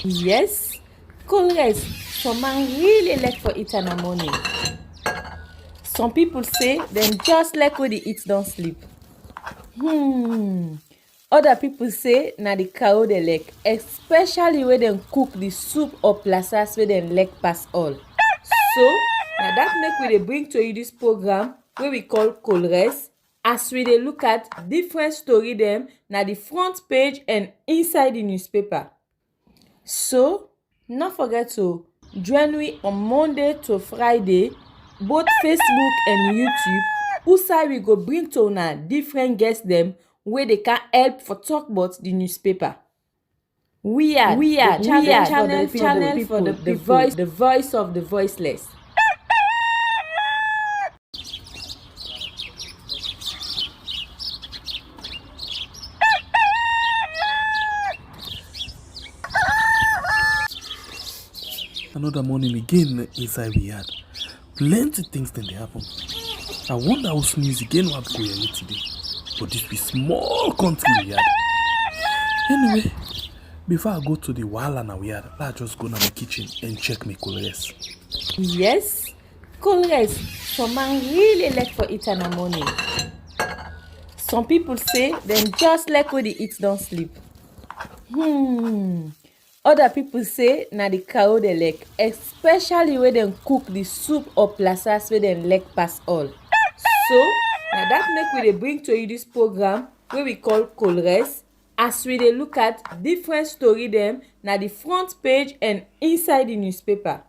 Yes, Ernest, some man really like for eat in the morning. Some people say them just like when they eat don't sleep. Other people say na the cow they like, especially when them cook the soup or plasas where them like pass all. So now that make we dey bring to you this program wey we call Ernest, as we dey look at different story dem na the front page and inside the newspaper. So no forget to join me on Monday to Friday, both Facebook and YouTube, whoside we go bring to una different guests dem wey dey can help for talk about the newspaper. We are channel for the people, the voice of the voiceless. Another morning again inside we had plenty things then they happen. I wonder how sneeze again what go here today. But this be small country we had. Anyway, before I go to the wahala now we had, let's just go to my kitchen and check my Ernest. Yes, Ernest, some man really like for eat in the morning. Some people say them just like when they eat don't sleep. Other people say na the cow they like, especially when them cook the soup or plasas where them like pass all. So now that make we dey bring to you this program wey we call Ernest, as we dey look at different story dem na the front page and inside the newspaper.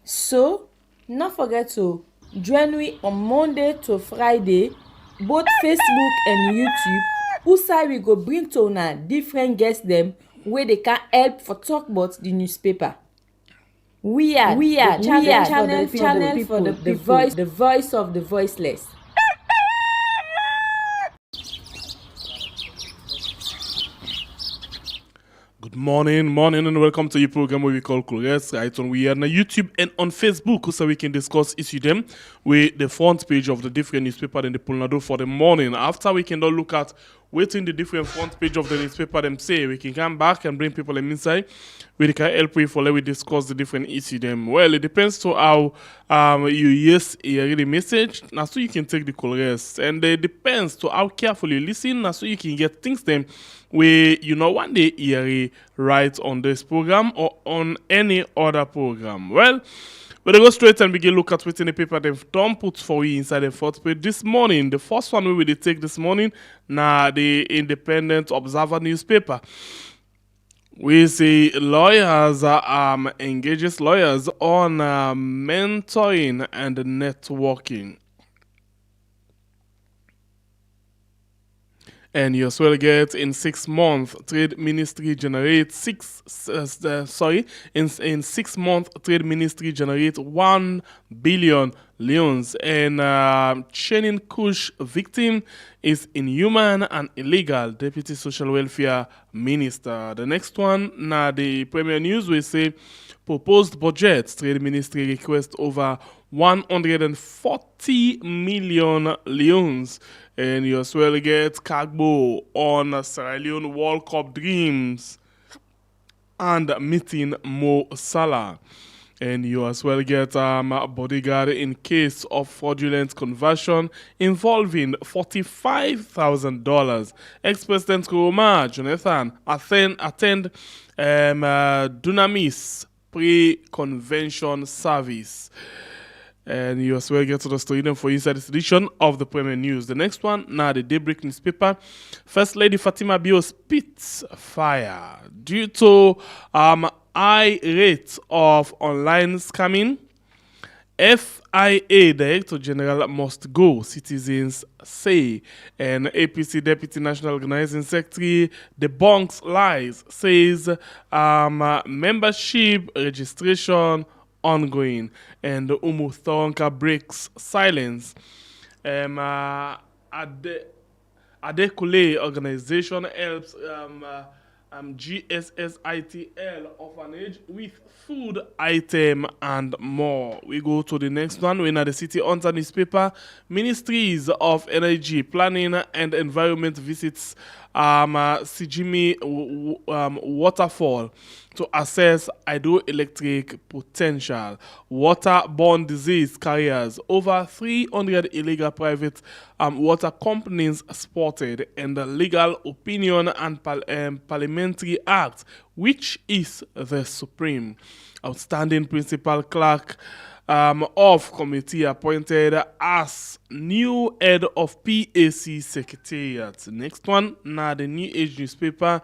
So no forget to join me on Monday to Friday, both Facebook and YouTube, whoside we go bring to una different guests dem wey dey can help for talk about the newspaper. We are channel for the people, the voice of the voiceless. Good morning, and welcome to your program where we call Ernest. Right on we are on YouTube and on Facebook, so we can discuss issue them with the front page of the different newspaper and the Pulnado for the morning. After we can all look at waiting the different front page of the newspaper them say, we can come back and bring people inside. We can help you for let we discuss the different issue them. Well, it depends to how you hear the message. Now so you can take the Ernest, and it depends to how carefully you listen. Now so you can get things them where you know one day hear right on this program or on any other program. Well, we'll go straight and begin look at what's in the paper they've done put for you inside the fourth page this morning. The first one we will take this morning now the Independent Observer newspaper. We see lawyers engages lawyers on mentoring and networking. And you as well get in 6 months, Trade Ministry generates in 6 months, Trade Ministry generates 1 billion leones. And chaining Kush victim is inhuman and illegal, Deputy Social Welfare Minister. The next one, now the Premier News, we say proposed budget, Trade Ministry request over 140 million leones. And you as well get Kagbo on Sierra Leone World Cup dreams and meeting Mo Salah. And you as well get bodyguard in case of fraudulent conversion involving $45,000. Ex-President Koroma, Jonathan, attend Dunamis pre-convention service. And you as well get to the story then for inside this edition of the Premier News. The next one, now the Daybreak newspaper. First Lady Fatima Bio spits fire due to high rate of online scamming. FIA Director General must go, citizens say. And APC Deputy National Organizing Secretary debunks lies, says membership registration ongoing. And Umu Thonka breaks silence. Adekule organization helps GSSITL orphanage with food item and more. We go to the next one. We're at the City Hunter newspaper. Ministries of Energy, Planning and Environment visits Sijimi waterfall to assess hydroelectric potential. Waterborne disease carriers. Over 300 illegal private water companies spotted, and the Legal Opinion and Parliamentary Act, which is the supreme. Outstanding principal clerk of committee appointed as new head of PAC Secretariat. Next one, now the New Age newspaper,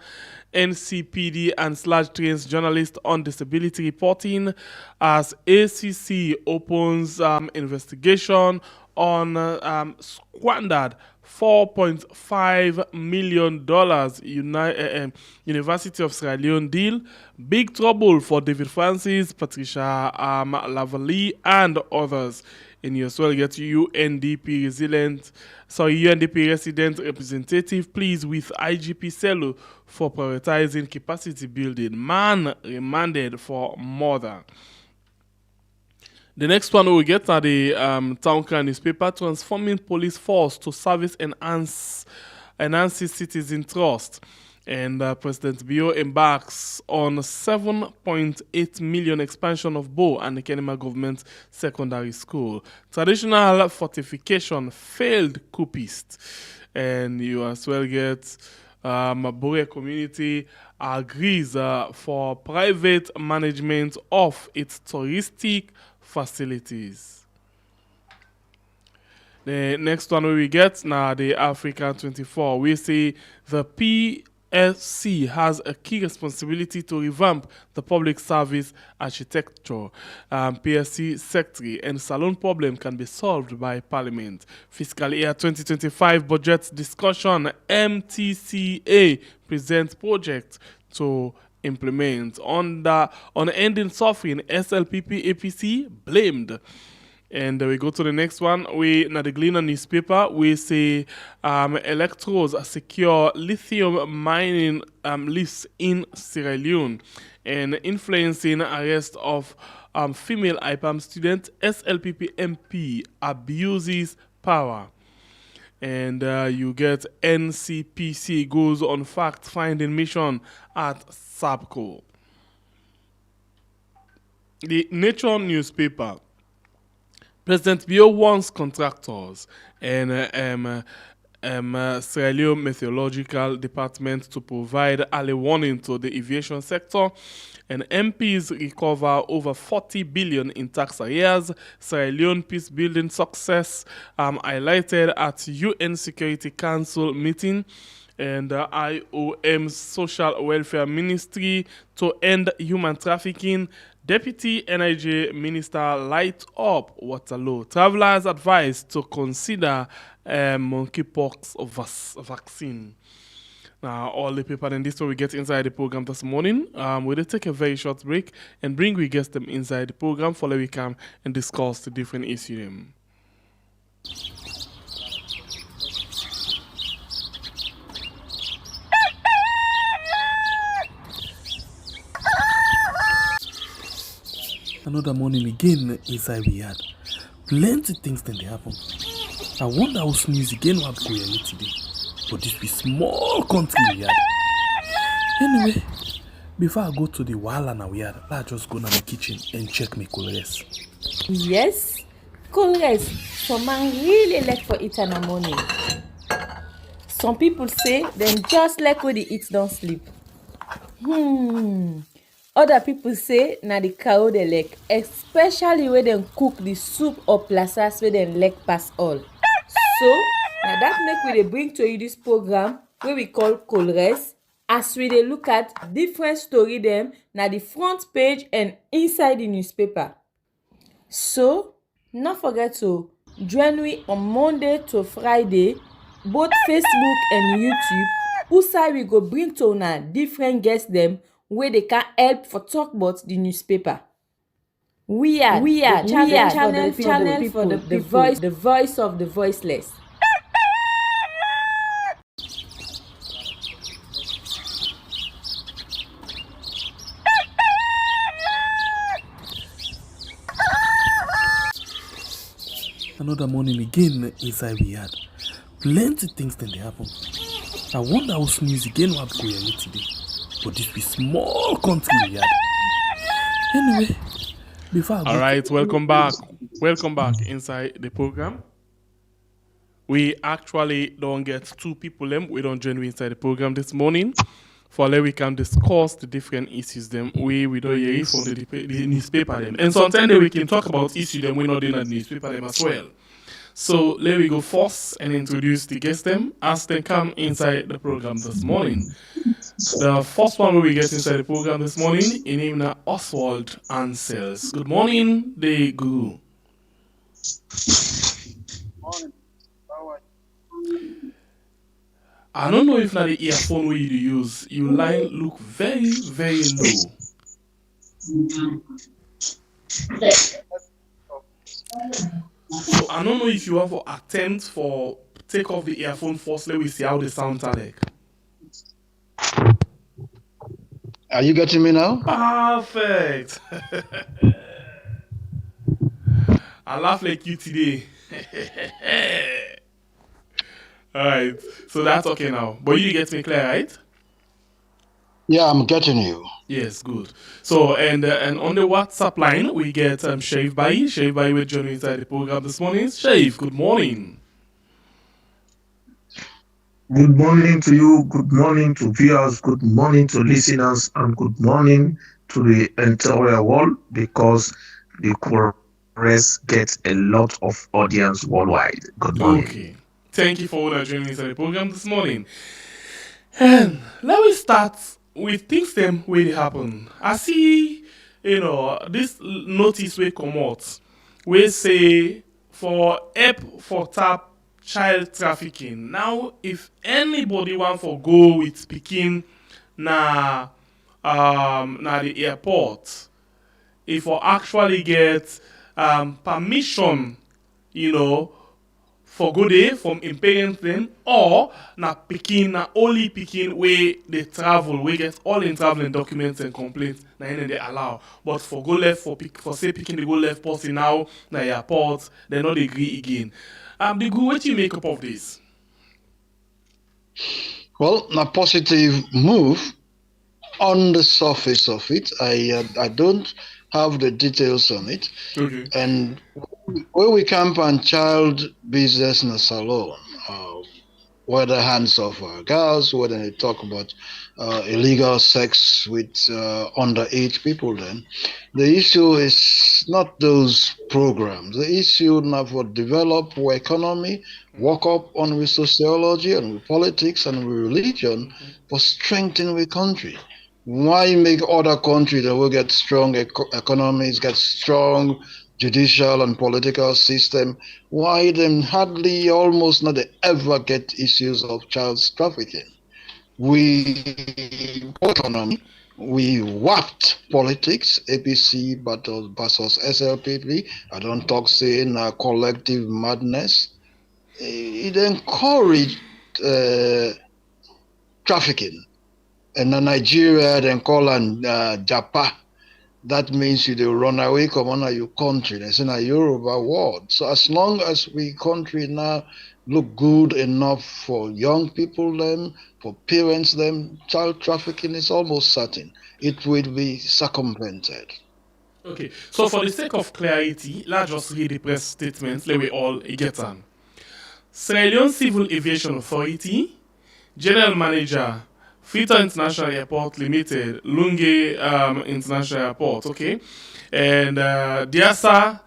NCPD and / trains journalists on disability reporting as ACC opens investigation on squandered $4.5 million University of Sierra Leone deal. Big trouble for David Francis, Patricia Lavalley, and others. And you as well get UNDP resident representative pleased with IGP Cello for prioritizing capacity building. Man remanded for murder. The next one we get are the Towncar newspaper, transforming police force to service enhances citizen trust. And President Bio embarks on 7.8 million expansion of Bo and the Kenema Government Secondary School. Traditional fortification failed coupist. And you as well get Bore community agrees for private management of its touristic facilities. The next one we get now the African 24. We say the PSC has a key responsibility to revamp the public service architecture. PSC secretary and salon problem can be solved by Parliament. Fiscal year 2025 budget discussion. MTCA presents project to implement on ending suffering. SLPP APC blamed. And we go to the next one. We now the Gleaner newspaper. We say electrodes secure lithium mining lifts in Sierra Leone, and influencing arrest of female IPAM student. SLPP MP abuses power. And you get NCPC goes on fact-finding mission at SABCO. The Nature newspaper. President Bio warns contractors and Sierra Leone Meteorological Department to provide early warning to the aviation sector. And MPs recover over 40 billion in tax arrears. Sierra Leone peace building success highlighted at UN Security Council meeting. And IOM's Social Welfare Ministry to end human trafficking. Deputy NIJ Minister light up Waterloo. Travelers advised to consider monkeypox vaccine. Now, all the paper and this one we get inside the program this morning. We'll take a very short break and bring we guests them inside the program for we come and discuss the different issues. Another morning again inside we had plenty things then they happen. I wonder how sneeze again what go here today. But this be small country we had. Anyway, before I go to the wala now we had, I just go to the kitchen and check my colors. Yes, colors. Some man really like for eat in the morning. Some people say them just like when they eat don't sleep. Other people say na the cow they like, especially when they cook the soup or plasas where they like pass all. So now that make we dey bring to you this program where we call Colres, as we dey look at different story them na the front page and inside the newspaper. So not forget to join me on Monday to Friday, both Facebook and YouTube. Usai we go bring to una different guests them where they can help for talk about the newspaper. We are channel for the voice of the voiceless. Another morning again inside we had plenty things then they happen. I wonder how sneeze again what go here today. But this be small country we had. Anyway, before I go. All right, welcome back. Welcome back inside the program. We actually don't get two people them. We don't join inside the program this morning. For that we can discuss the different issues them. We don't hear it from the newspaper them. And sometimes we can talk about issues them we not in the newspaper them as well. So let me go first and introduce the guests them as they come inside the program this morning. The first one we get inside the program this morning, in name is Oswald Ansels. Good morning, the guru. Morning. How are I don't know if now the earphone we use, your line look very, very low. So I don't know if you have to attempt for take off the earphone first. Let me see how the sound are like. Are you getting me now? Perfect. I laugh like you today. Alright, so that's okay now. But you get me clear, right? Yeah, I'm getting you. Yes, good. So and on the WhatsApp line we get Shave Bai. Shave Bai will join inside the program this morning. Shave, good morning. Good morning to you, good morning to viewers, good morning to listeners, and good morning to the entire world because the chorus gets a lot of audience worldwide. Good morning. Okay. Thank you for joining inside the program this morning. And let me start with things them where they happen. I see, this notice will come out. We say for help for tap child trafficking. Now, if anybody want for go with Pekin na the airport, if we actually get permission, for go there from im parents them, or na Pekin na only Pekin where they travel, we get all in traveling documents and complaints na in they allow. But for go left for say Pekin they go left policy now na airport, they not agree again. The good what you make up of this? Well, a positive move on the surface of it. I don't have the details on it. Okay. And where we camp on child business in a salon, whether hands of girls, whether they talk about illegal sex with underage people, then the issue is not those programs. The issue now for develop our economy, work up on with sociology and with politics and with religion for strengthening the country. Why make other countries that will get strong economies, get strong judicial and political system? Why them hardly almost not ever get issues of child trafficking? We economy, we warped politics, APC versus SLPP. I don't talk saying collective madness. It encouraged trafficking. And in Nigeria, then call on Japa. That means you run away, come on your country. That's in a Yoruba word. So as long as we country now look good enough for young people, them, for parents, them, child trafficking is almost certain. It will be circumvented. Okay, so for the sake of clarity, let's just read the press statement. Let we all get on. Sierra Leone Civil Aviation Authority, General Manager, Freetown International Airport Limited, Lunge International Airport, okay? And DIASA,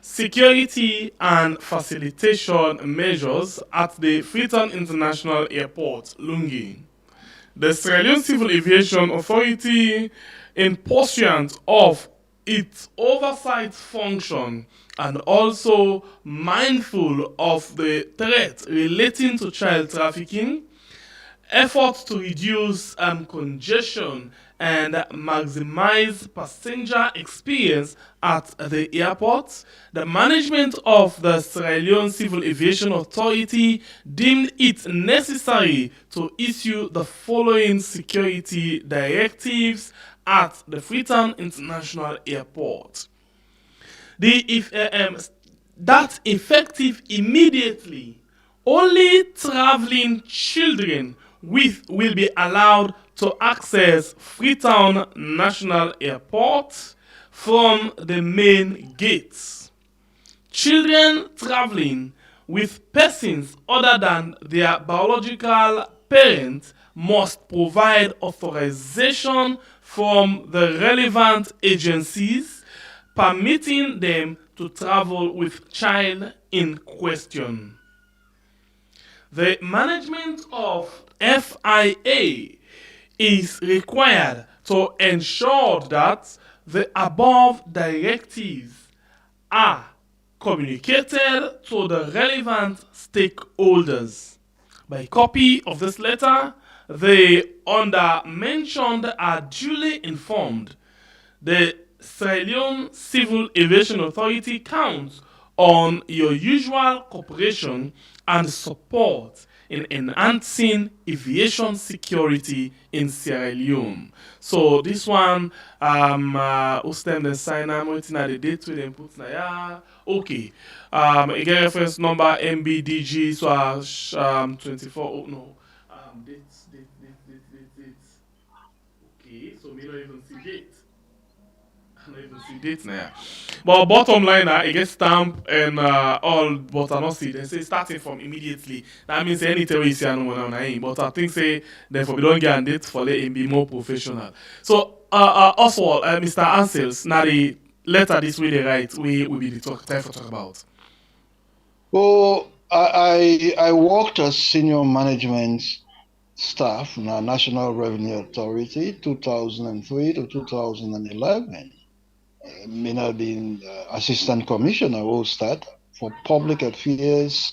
security and facilitation measures at the Freetown International Airport, Lunge. The Sierra Leone Civil Aviation Authority, in pursuant of its oversight function and also mindful of the threat relating to child trafficking, efforts to reduce congestion and maximize passenger experience at the airport, the management of the Sierra Leone Civil Aviation Authority deemed it necessary to issue the following security directives at the Freetown International Airport. That effective immediately, only traveling children will be allowed to access Freetown National Airport from the main gates. Children traveling with persons other than their biological parents must provide authorization from the relevant agencies permitting them to travel with child in question. The management of FIA is required to ensure that the above directives are communicated to the relevant stakeholders. By copy of this letter, the under-mentioned are duly informed. The Sierra Leone Civil Aviation Authority counts on your usual cooperation and support in enhancing aviation security in Sierra Leone. So this one, who's them the sign am waiting at the date with them put na yeah. Okay. Again reference number MBDG so 24 oh no. Date. Okay, so we don't even see date. I don't even see dates now. But bottom line, it gets stamp and all, but I not see. They say starting from immediately. That means any tell you see I know one. But I think say therefore we don't get a date for let him be more professional. So Oswald, Mr. Ansels, now the letter this way they write, we will be the time for talk about. Well, I worked as senior management staff in our National Revenue Authority 2003 to 2011. I have been assistant commissioner Ostad for public affairs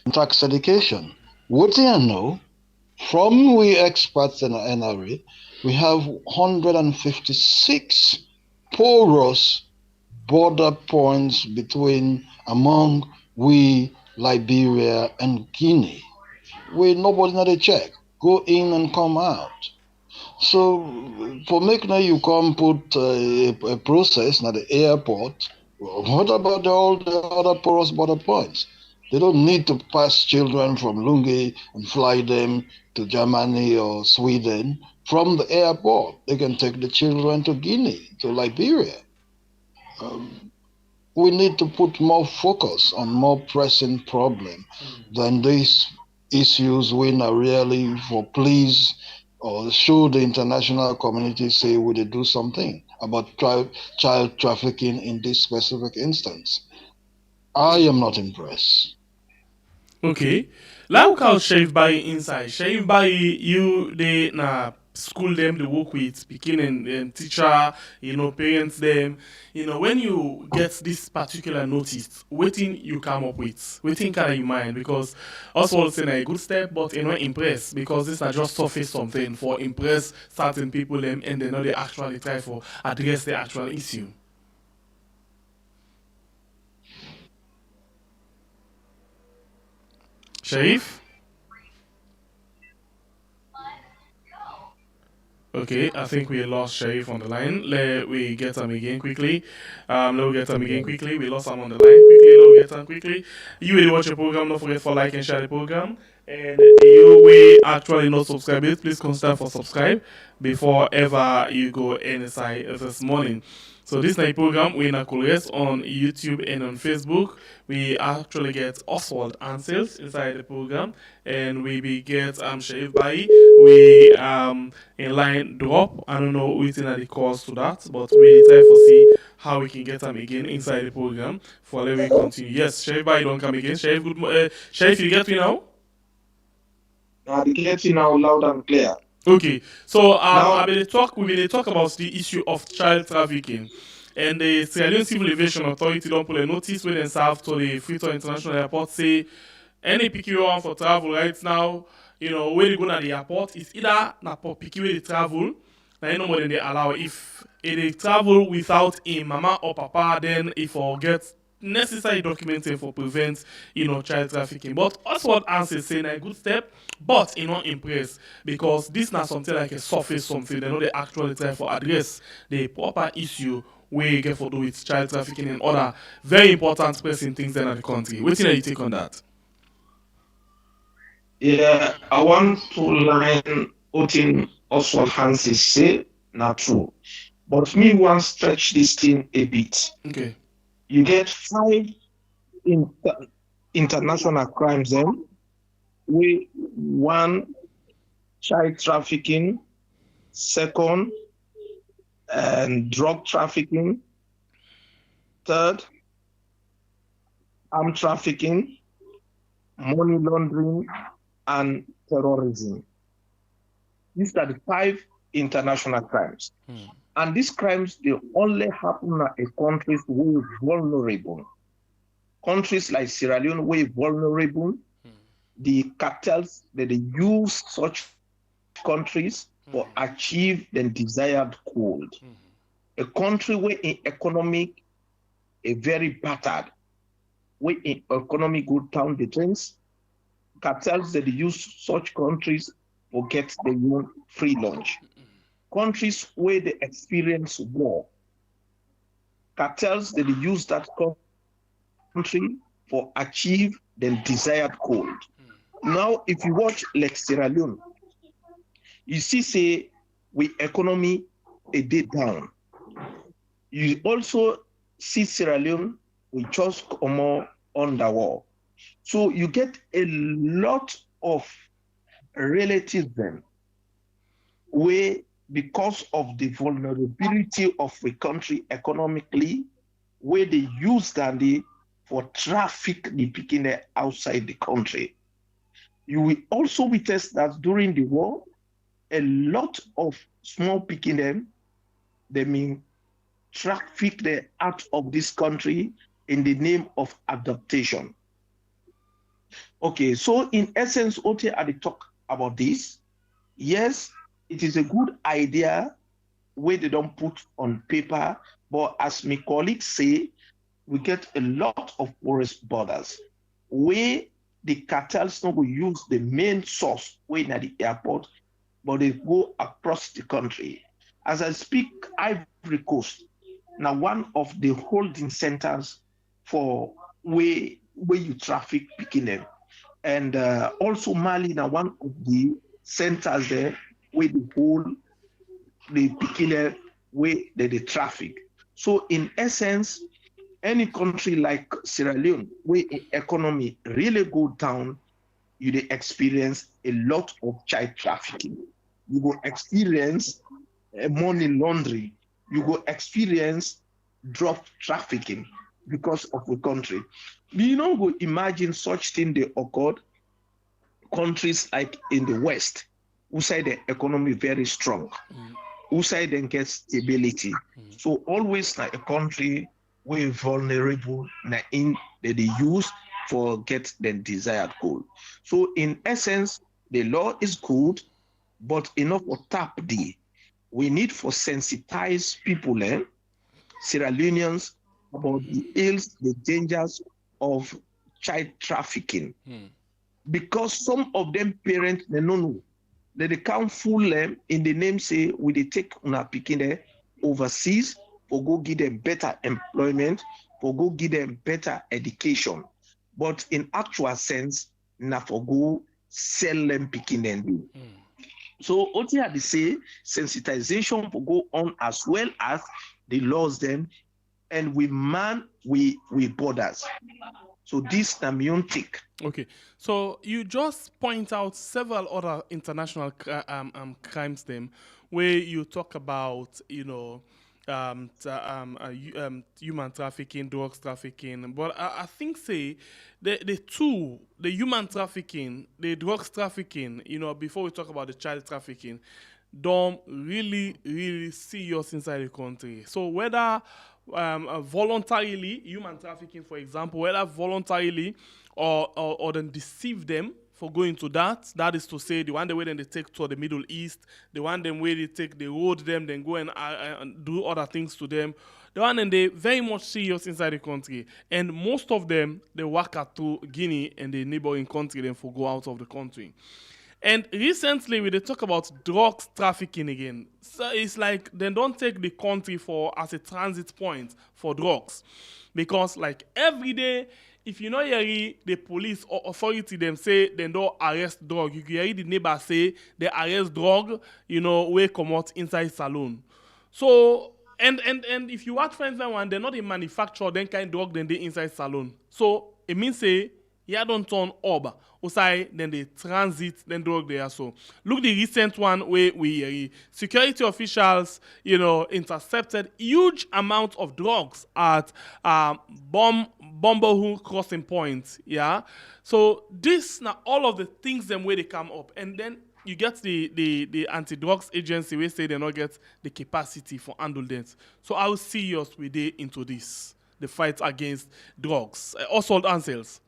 and tax education. What do you know? From we experts in the NRA, we have 156 porous border points among we, Liberia, and Guinea, where nobody not a check, go in and come out. So for making you come put a process at the airport, what about all the other porous border points? They don't need to pass children from Lungi and fly them to Germany or Sweden from the airport. They can take the children to Guinea, to Liberia. We need to put more focus on more pressing problems than these issues when are really for please or should the international community say we they do something about child trafficking in this specific instance. I am not impressed. Okay. Like how Shave by inside. Shave by you they school them they work with beginning and teacher, parents them. When you get this particular notice, waiting you come up with, waiting kind of you mind because Oswald saying a good step, but impress because this not just surface something for impress certain people them and they know they actually try for address the actual issue. Sharif? Okay, I think we lost Sharif on the line. Let we get him again quickly. We lost him on the line. Let we get him quickly. You will watch the program. Don't forget for like and share the program. And you will actually not subscribe it. Please consider for subscribe before ever you go inside this morning. So this night program we in Koroma on YouTube and on Facebook. We actually get Oswald Ansels inside the program, and we get Sharif Bai. We in line drop. I don't know waiting at the calls to that, but we try to see how we can get them again inside the program for let we continue. Yes, Sharif Bai don't come again. Sharif, good. Sharif, you get me now? I get you now loud and clear. Okay, so we will talk about the issue of child trafficking. And the Sierra Leone Civil Aviation Authority don't put a notice when they serve to the Freetown International Airport say any PQ one for travel right now, where they go to the airport is either na PQ where they travel, now no more than they allow. If they travel without a mama or papa, then if or get necessary documenting for prevent child trafficking. But Oswald answers saying a good step, but not impressed because this not something like a surface something. They know they actually try for address the proper issue where you get for do with child trafficking and other very important pressing things in the country. What do you take on that? Yeah, I want to line Otin Oswald Hansis say, not true. But me want stretch this thing a bit. Okay. You get 5 international crimes then, we one child trafficking, second and drug trafficking, third armed trafficking, money laundering, and terrorism. These are the 5 international crimes. And these crimes, they only happen in countries who are vulnerable. Countries like Sierra Leone were vulnerable. The cartels that they use such countries for achieve the desired goal. A country where in economic a very battered, where in economic go down the drains, cartels that use such countries for get their own free lunch. Countries where they experience war, cartels that use that country for achieve the desired goal. Now, if you watch like Sierra Leone, you see say we economy a day down. You also see Sierra Leone we just come more on the war. So you get a lot of relatives then where because of the vulnerability of the country economically, where they use that for traffic the picking outside the country. You will also witness that during the war, a lot of small picking them, they mean traffic them out of this country in the name of adaptation. Okay, so in essence, Ote had talk about this. Yes, it is a good idea where they don't put on paper, but as my colleagues say, we get a lot of porous borders where the cartels not will use the main source way at the airport, but they go across the country. As I speak, Ivory Coast, now one of the holding centers for where you traffic picking them. And also Mali, now one of the centers there where the whole the picking where they traffic. So in essence, any country like Sierra Leone, where economy really go down, you they experience a lot of child trafficking. You will experience money laundering. You will experience drug trafficking because of the country. You know, go imagine such thing they occurred countries like in the West, who say the economy very strong, who say then get stability. So always like a country where vulnerable in that they use for get the desired goal. So in essence, the law is good, but enough for tap D. We need for sensitize people, Sierra Leoneans, about the ills, the dangers of child trafficking. Because some of them parents, they don't know. They can't fool them in the name say, we they take una picking there overseas for go give them better employment, for go give them better education. But in actual sense, na for go sell them picking them. So what you had to say, sensitization will go on as well as the laws then, and we man we borders. So this take. Okay, so you just point out several other international crimes them where you talk about, you know, human trafficking, drugs trafficking, but I think say the human trafficking, the drugs trafficking, you know, before we talk about the child trafficking, don't really serious inside the country. So whether voluntarily, human trafficking, for example, whether voluntarily or then deceive them for going to that. That is to say, the one the way then they take to the Middle East, the one them way they take, they road them, then go and do other things to them. The one and they very much serious inside the country. And most of them, they work out to Guinea and the neighboring country, then for go out of the country. And recently, we they talk about drugs trafficking again. So it's like they don't take the country for as a transit point for drugs, because like every day if you know hear the police or authority them say they don't arrest drug, you hear the neighbor say they arrest drug, we come out inside saloon. So and if you watch friends that one, they're not a manufacturer, then kind drug then they inside saloon. So it means say yeah don't turn up. Outside then they transit then drug there. So look the recent one where we security officials intercepted huge amounts of drugs at Bomberhood crossing point. Yeah. So this now all of the things them where they come up, and then you get the anti-drugs agency where say they not get the capacity for handle that. So how serious we they into this, the fight against drugs, assault and sales.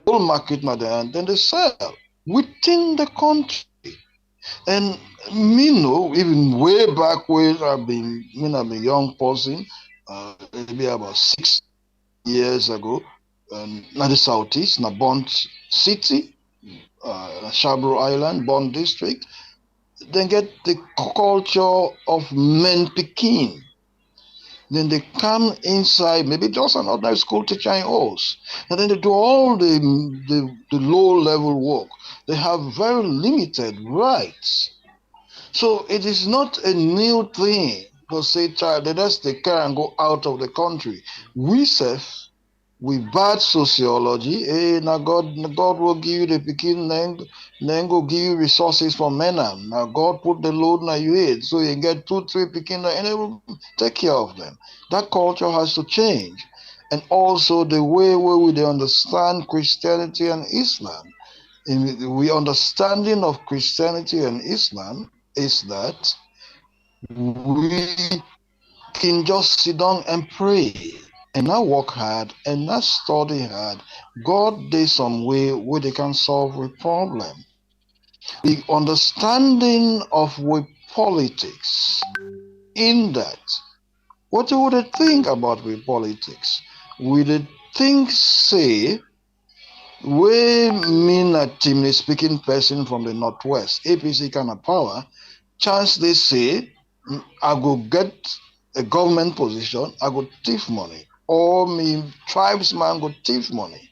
Whole market now there, and then they sell within the country. And me know even way back when I've been a young person, maybe about 6 years ago, na the southeast, na Bond City, Shabro Island, Bond District, then get the culture of men picking. Then they come inside, maybe just an ordinary school teacher in house, and then they do all the low level work. They have very limited rights. So it is not a new thing to say, child, they just take care and go out of the country. We say, we bad sociology. Now God will give you the picking, then go give you resources for men. Now God put the load on your head, so you get 2-3 picking, and they will take care of them. That culture has to change, and also the way where we understand Christianity and Islam. We understanding of Christianity and Islam is that we can just sit down and pray and not work hard and not study hard. God did some way where they can solve a problem. The understanding of with politics in that, what would they think about with politics? Would they think say we mean a teamly speaking person from the Northwest, APC kind of power, chance they say, I go get a government position, I go thief money, or me tribesman go thief money.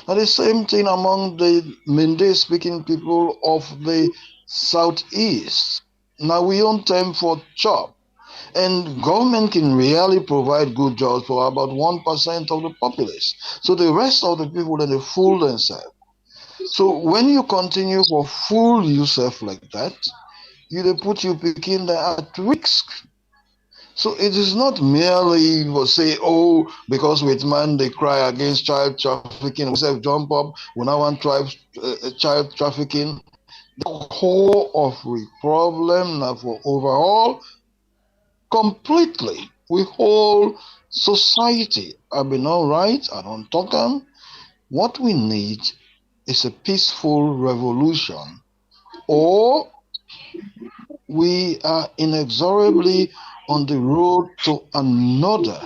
Now the same thing among the Mende speaking people of the Southeast. Now we own time for job, and government can really provide good jobs for about 1% of the populace. So the rest of the people then they fool themselves. So when you continue for fool yourself like that, you they put your picking at risk. So it is not merely for say, oh, because with man they cry against child trafficking, we say jump up, we now want child trafficking. The core of the problem now for overall completely with whole society. I've been all right, I don't talk them. What we need is a peaceful revolution, or we are inexorably on the road to another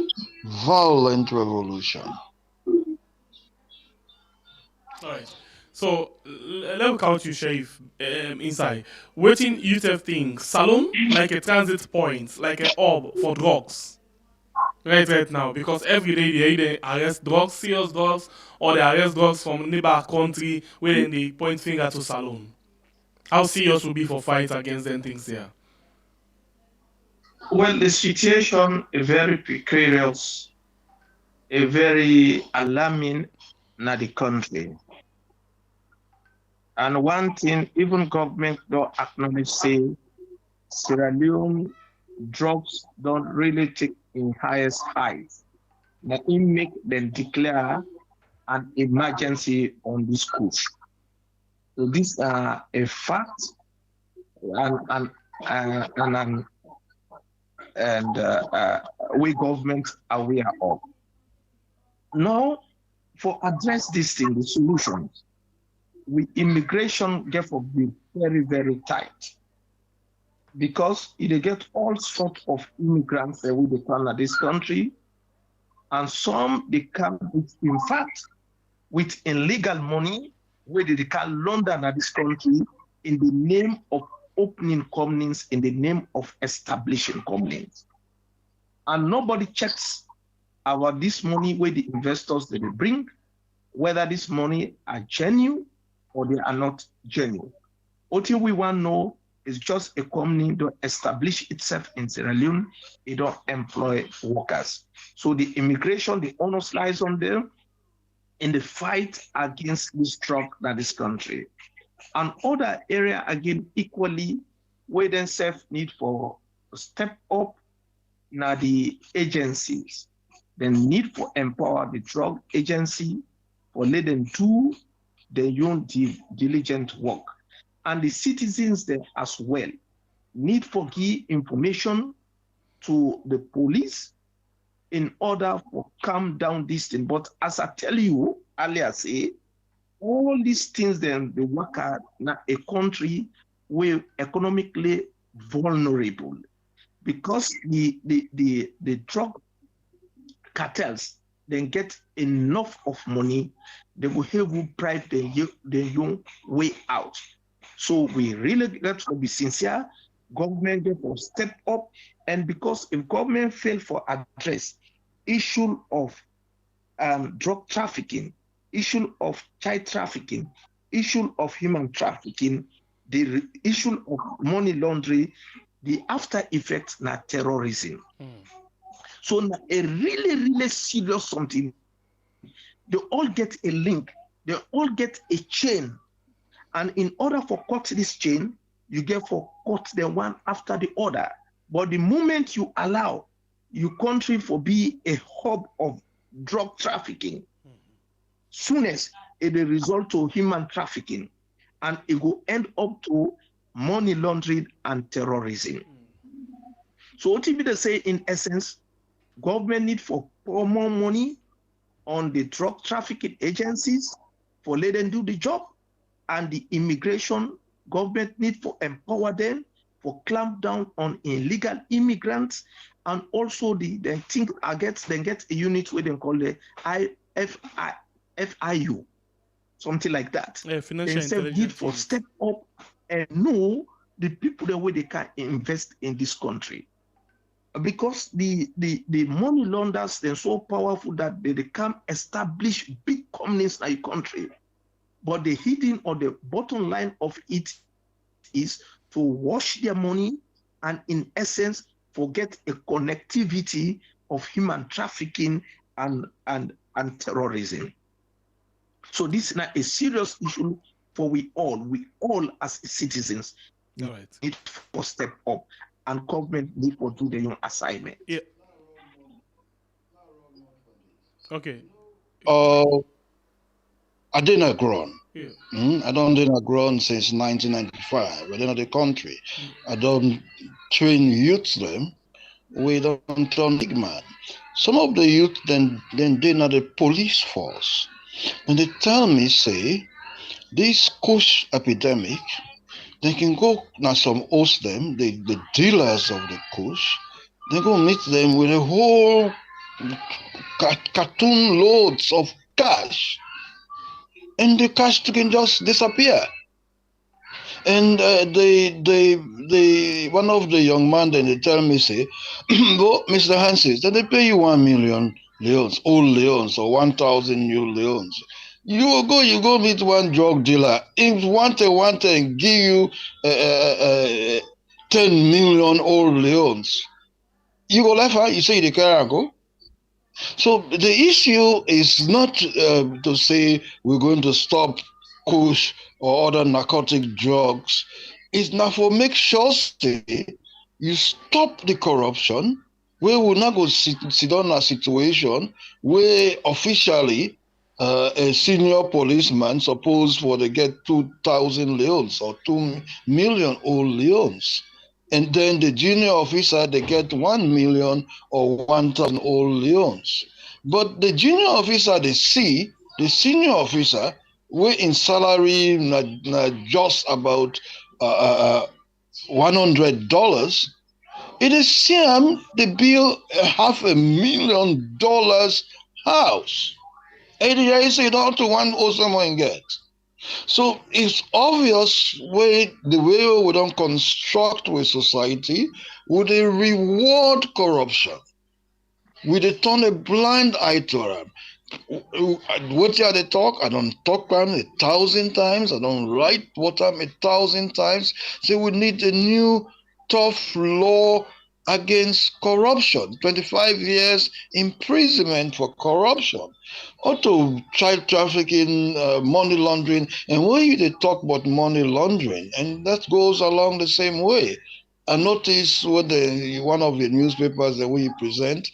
violent revolution. All right. So let me count you, Sheriff, inside. Waiting youth have things. Salon, like a transit point, like a hub for drugs. right now, because every day they arrest drugs, serious drugs, or they arrest drugs from neighbor country where then they point finger to Salone. How serious will be for fight against them things here? Well, the situation is very precarious, a very alarming in the country. And one thing, even government don't acknowledge, say, Sierra Leone drugs don't really take in highest heights. Now, it make them declare an emergency on this push. So these are a fact and we government aware of. Now, for address this thing, the solutions, we immigration therefore be very, very tight. Because they get all sorts of immigrants that will come to this country, and some they come with, in fact, with illegal money, where they can launder at this country in the name of opening companies, in the name of establishing companies. And nobody checks about this money where the investors that they bring, whether this money are genuine or they are not genuine. What we want to know is just a company to establish itself in Sierra Leone, it don't employ workers. So the immigration, the onus lies on them in the fight against this drug that this country. And other area again equally where themselves need for step up now the agencies. They need for empower the drug agency for let them do their own diligent work. And the citizens there as well need for give information to the police in order to calm down this thing. But as I tell you earlier, say all these things then they work at a country where economically vulnerable, because the drug cartels then get enough of money, they will have to bribe the young way out. So we really got to be sincere. Government will step up, and because if government fail for address issue of drug trafficking, issue of child trafficking, issue of human trafficking, the issue of money laundering, the after effects na terrorism. So na a really, really serious something. They all get a link. They all get a chain. And in order for cut this chain, you get for cut them one after the other. But the moment you allow your country for be a hub of drug trafficking, soonest it will result to human trafficking, and it will end up to money laundering and terrorism. So what if they say in essence, government need for pour more money on the drug trafficking agencies for let them do the job, and the immigration government need for empower them for clamp down on illegal immigrants, and also they think they get a unit where they call the FIU, something like that. Yeah, financial They need intelligence for unit. step up and know the people the way they can invest in this country. Because the money launderers, they're so powerful that they can establish big companies in the country. But the hidden or the bottom line of it is to wash their money and in essence forget a connectivity of human trafficking and terrorism. So this is not a serious issue for we all as citizens need to step up, and government need to do their own assignment. Yeah. Okay. I didn't grown. Yeah. I don't didn't grown since 1995. I didn't the country. I don't train youth them. We don't turn big man. Some of the youth then they not the police force. And they tell me, say, this kush epidemic, they can go now some host them, the dealers of the kush, they go meet them with a whole cartoon loads of cash. And the cash can just disappear. And the one of the young man then they tell me say, well, Mr. Hansis, then they pay you 1 million leons, old leons, or 1,000 new leons. You go meet one drug dealer. If want and give you 10 million old leons, you go left her. You say the car go. So the issue is not to say we're going to stop kush or other narcotic drugs. It's not for make sure say you stop the corruption. We will not go sit on a situation where officially a senior policeman supposed for they get 2,000 leons or 2 million old leons. And then the junior officer, they get 1 million or 1,000 old leons. But the junior officer, they see the senior officer, we in salary not just about $100. It is same the bill $500,000 house. 80 days you don't to one or someone get. So it's obvious the way we don't construct with society, would they reward corruption? Would they turn a blind eye to them? What they talk? I don't talk them 1,000 times. I don't write what I'm 1,000 times. So we need a new tough law against corruption. 25 years imprisonment for corruption. Also, child trafficking, money laundering. And when they talk about money laundering, and that goes along the same way. I noticed what one of the newspapers that we present,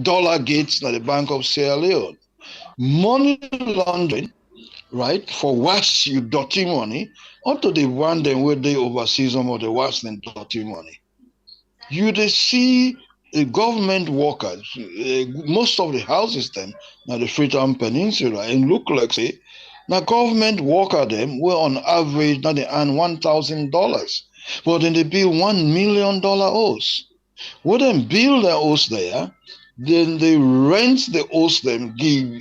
dollar gates at the Bank of Sierra Leone. Money laundering, right, for wash you dirty money, onto the one them where they oversee some of the wash and dirty money. You they see the government workers, most of the houses them now the Freetown Peninsula and look like say now government worker them were on average now they earn $1,000, but then they build $1 million house. When they build their house there, then they rent the house them, give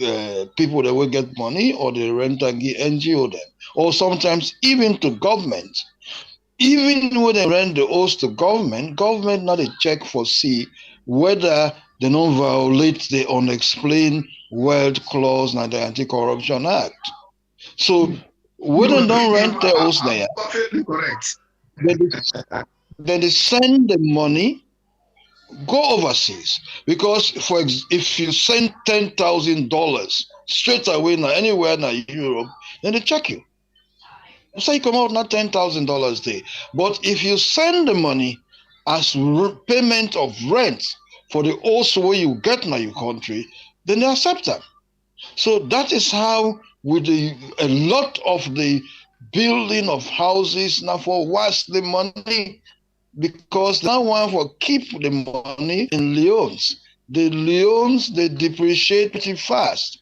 people that will get money, or they rent and give NGO them, or sometimes even to government. Even when they rent the house to government not a check for see whether they don't violate the unexplained wealth clause and the Anti-Corruption Act. So when they don't rent the house there, correct. then they send the money go overseas, because if you send $10,000 straight away now anywhere now Europe, then they check you. So you come out not $10,000 there. But if you send the money as payment of rent for the house where you get now your country, then they accept them. So that is how with a lot of the building of houses now for waste the money, because now one for keep the money in leons. The leons they depreciate pretty fast.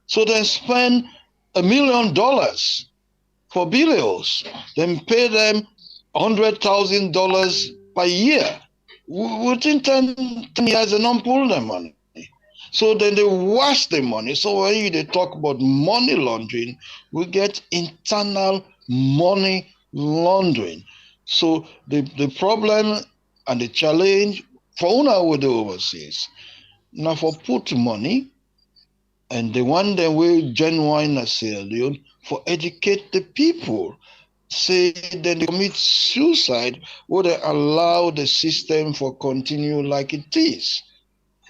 So they spend $1 million for billions, then pay them $100,000 per year. Within 10 years, they don't pull the money. So then they wash the money. So when they talk about money laundering, we get internal money laundering. So the problem and the challenge for una with the overseas, now for put money, and the one that we genuine as Sierra Leone for educate the people. Say then they commit suicide, would they allow the system for continue like it is?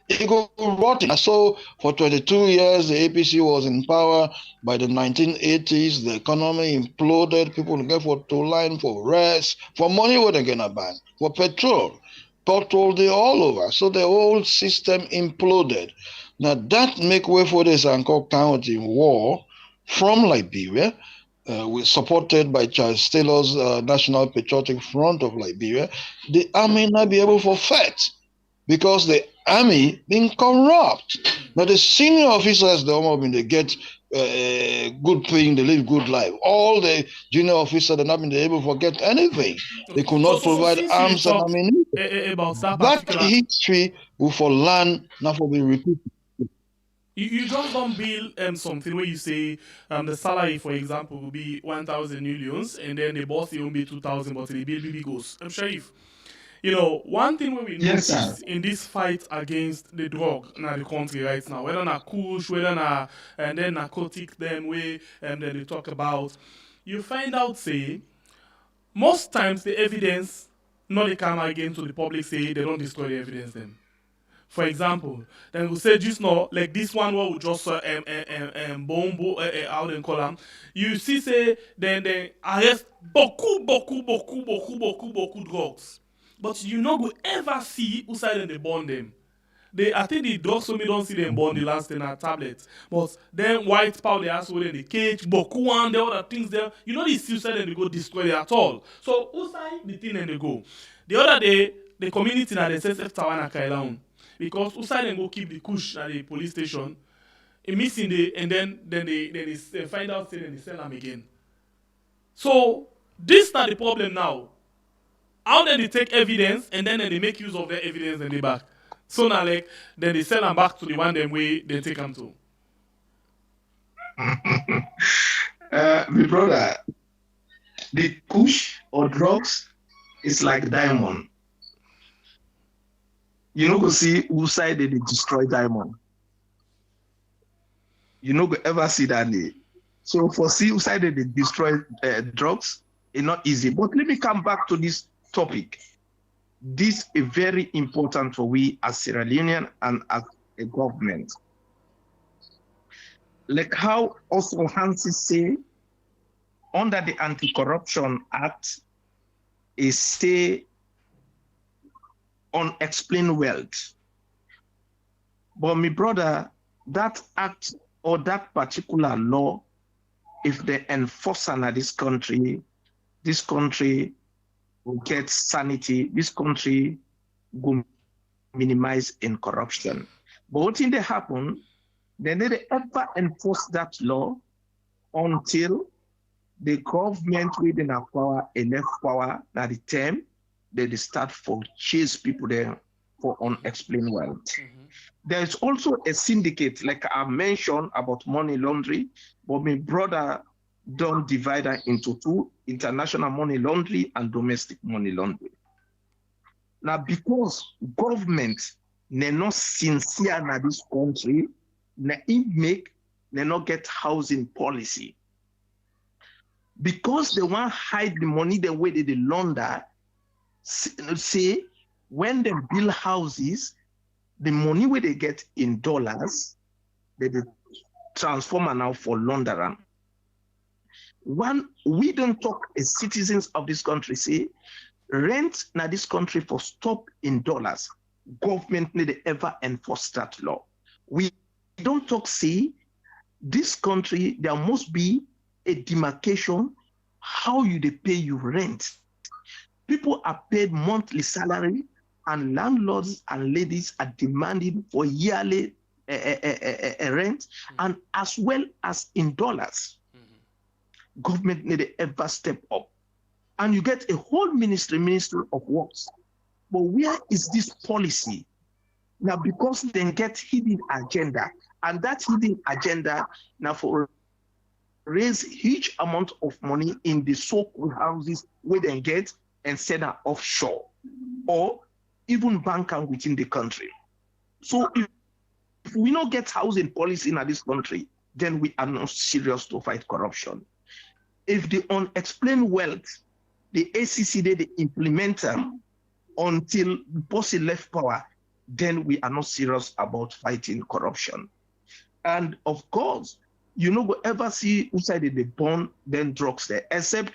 It go rotten. So for 22 years, the APC was in power. By the 1980s, the economy imploded. People get for two line, for rest, for money what they gonna ban, for petrol they all over. So the whole system imploded. Now that make way for the Sanko County war from Liberia, supported by Charles Taylor's National Patriotic Front of Liberia. The army not be able to fight because the army being corrupt. Now the senior officers, they get good paying, they live good life. All the junior officers, they're not been able to get anything. They could not provide arms and ammunition. About That history will for learn, not for be repeated. You just don't build something where you say the salary, for example, will be 1,000 millions, and then the boss will be 2,000, but the bill goes. I'm sure if one thing where we Yes, sir. notice in this fight against the drug in the country right now, whether na kush, whether na and then narcotics, then we and then they talk about, you find out say most times the evidence not they come again to the public say they don't destroy the evidence them. For example, then we say just now, like this one where we just bombo out in column. You see, say then they arrest beaucoup drugs, but you no go ever see who side they burn them. I think the drugs so me don't see them burn the last in a tablet. But then white powder they also in the cage, boku and the other things there. You know the suicide and they go destroy it at all. So who side the thing and they go. The other day, the community na the SSF tower na Kailaun. Because Usai then go keep the kush at the police station, a missing the and then they find out say then they sell them again. So this not the problem now. How then they take evidence and then they make use of their evidence and they back. So now like then they sell them back to the one them way they take them to. My brother, the push or drugs is like diamond. You know, go see who side they destroy diamond. You know, go ever see that day. So for see who side they destroy drugs, it's not easy. But let me come back to this topic. This is very important for we as Sierra Leonean and as a government. Like how also Hansi say, under the Anti-Corruption Act, is say unexplained wealth. But my brother, that act or that particular law, if they enforce in this country will get sanity, this country will minimize in corruption. But what in they happen, they never ever enforce that law until the government within our power, enough power, at the time, they start for chase people there for unexplained wealth. Mm-hmm. There is also a syndicate, like I mentioned about money laundering, but my brother don't divide that into two: international money laundering and domestic money laundering. Now, because government they're not sincere in this country, they not get housing policy. Because they want to hide the money the way they launder, say when they build houses, the money where they get in dollars, they transform now for laundering. One, we don't talk as citizens of this country, say rent na this country for stop in dollars. Government need to ever enforce that law. We don't talk, say this country, there must be a demarcation how you they pay your rent. People are paid monthly salary, and landlords and ladies are demanding for yearly rent, and as well as in dollars. Mm-hmm. Government need to ever step up, and you get a whole ministry of works. But where is this policy now? Because they get hidden agenda, and that hidden agenda now for raise huge amount of money in the so-called houses where they get and send them offshore, or even bank them within the country. So if we don't get housing policy in this country, then we are not serious to fight corruption. If the unexplained wealth, the ACC they implement them until Bossy left power, then we are not serious about fighting corruption. And of course, you know, go ever see who said they burn then drugs there, except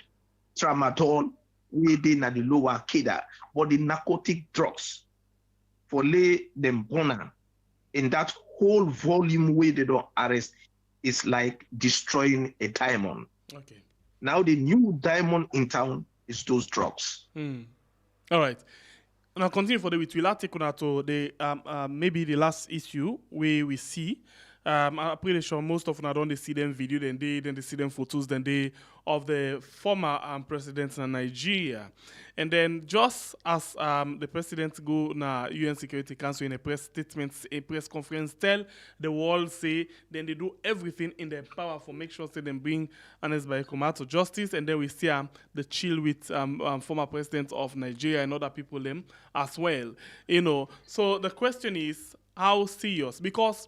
tramadol, within the lower Keda, but the narcotic drugs for lay them burner in that whole volume way they don't arrest is like destroying a diamond. Okay. Now the new diamond in town is those drugs. All right. Now continue for the we'll take on to the maybe the last issue where we see I'm pretty sure most of them don't they see them video, then they see them photos, then they of the former presidents in Nigeria. And then just as the president go na UN Security Council in a press statement, a press conference, tell the world say, then they do everything in their power for make sure say them bring Ernest Koroma to justice. And then we see the chill with former president of Nigeria and other people them as well. You know, so the question is how serious? Because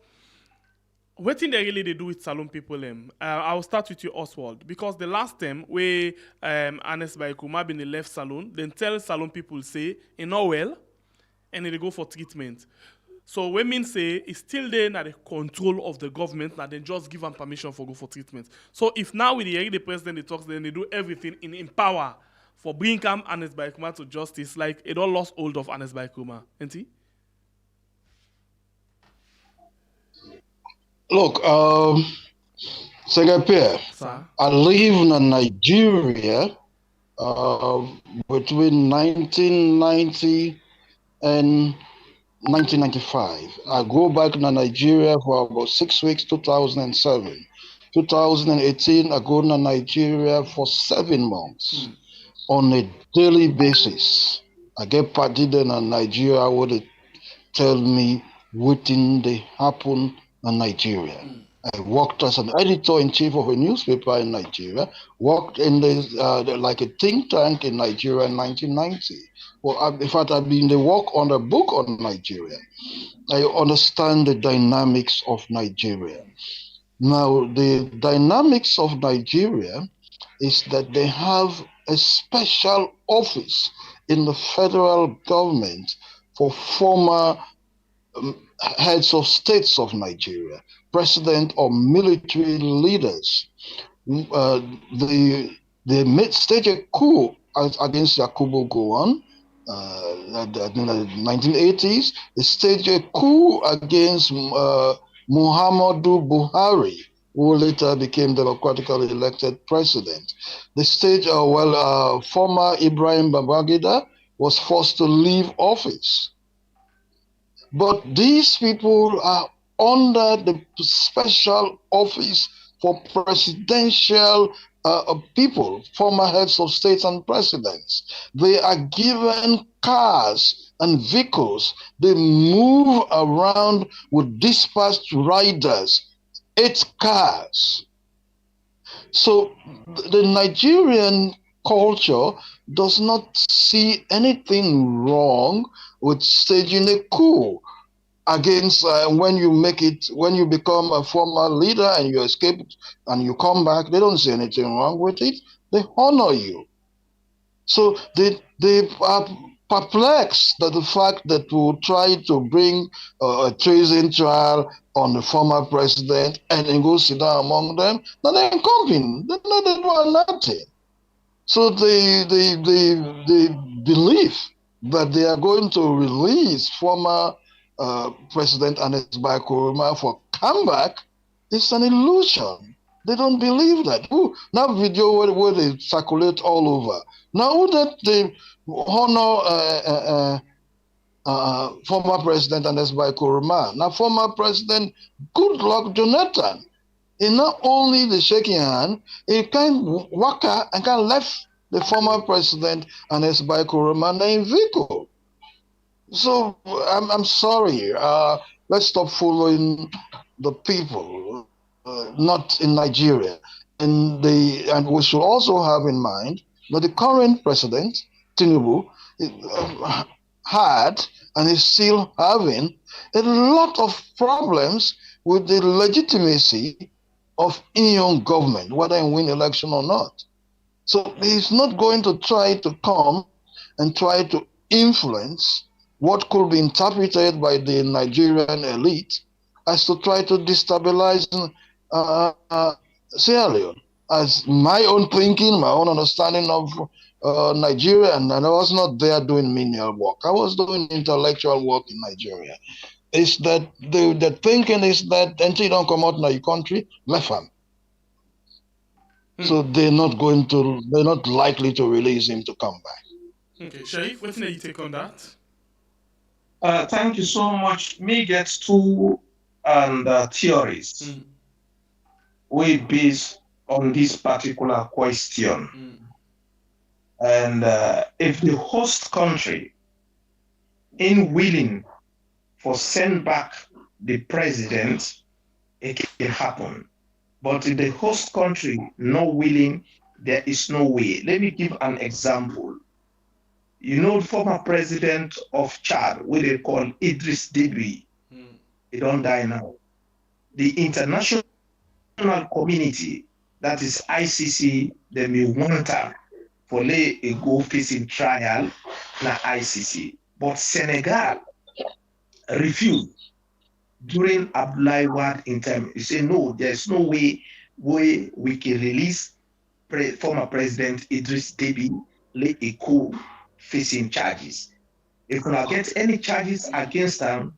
what thing they really they do with Salon people I'll start with you, Oswald, because the last time we Ernest Koroma been the left Salon, then tell Salon people say in not well, and they go for treatment. So we mean say it's still there at the control of the government, and then just give them permission for go for treatment. So if now with the president they talks, then they do everything in power for bringing Ernest Koroma to justice, like it all lost hold of Ernest Koroma, ain't he? Look, Secretary, I live in Nigeria between 1990 and 1995. I go back to Nigeria for about 6 weeks, 2007. 2018, I go to Nigeria for 7 months on a daily basis. I get parted in Nigeria where they tell me what they happen in Nigeria. I worked as an editor-in-chief of a newspaper in Nigeria, worked in like a think tank in Nigeria in 1990. Well, in fact, I've been the work on a book on Nigeria. I understand the dynamics of Nigeria. Now, the dynamics of Nigeria is that they have a special office in the federal government for former heads of states of Nigeria, president or military leaders. They staged a coup against Yakubu Gowon in the 1980s. They staged a coup against Muhammadu Buhari, who later became democratically elected president. They staged, former Ibrahim Babangida was forced to leave office. But these people are under the special office for presidential people, former heads of states and presidents. They are given cars and vehicles. They move around with dispatched riders, 8 cars. So the Nigerian culture does not see anything wrong with staging a coup against when you become a former leader and you escape and you come back. They don't see anything wrong with it. They honor you. So they are perplexed at the fact that we'll try to bring a treason trial on the former president and then go sit down among them. Now they're coming. They do nothing. So they believe that they are going to release former President Ernest Koroma for comeback. It's an illusion. They don't believe that. Ooh, now video where they circulate all over. Now that they honor former President Ernest Koroma, now former President Goodluck Jonathan, he not only the shaking hand, he can walk out and can left the former president Ernest Koroma in vehicle. So I'm sorry. Let's stop following the people, not in Nigeria. And we should also have in mind that the current president, Tinubu, had and is still having a lot of problems with the legitimacy of in government, whether in win election or not. So he's not going to try to come and try to influence what could be interpreted by the Nigerian elite as to try to destabilize Sierra Leone. As my own thinking, my own understanding of Nigeria, and I was not there doing menial work. I was doing intellectual work in Nigeria. Is that the thinking is that until you don't come out in your country, left them. So they're not likely to release him to come back. Okay, Sharif, what's your take on that? Thank you so much. Me get 2 and theories we base on this particular question. And if the host country ain't willing for send back the president, it can happen. But if the host country not willing, there is no way. Let me give an example. You know, former president of Chad, what they call Idris Deby, he don't die now. The international community, that is ICC, they may want her for lay a go facing trial na ICC. But Senegal refused during Abdoulaye Wade in time. He said, no, there's no way we can release former President Idris Deby lay a coup facing charges. If we get any charges against them,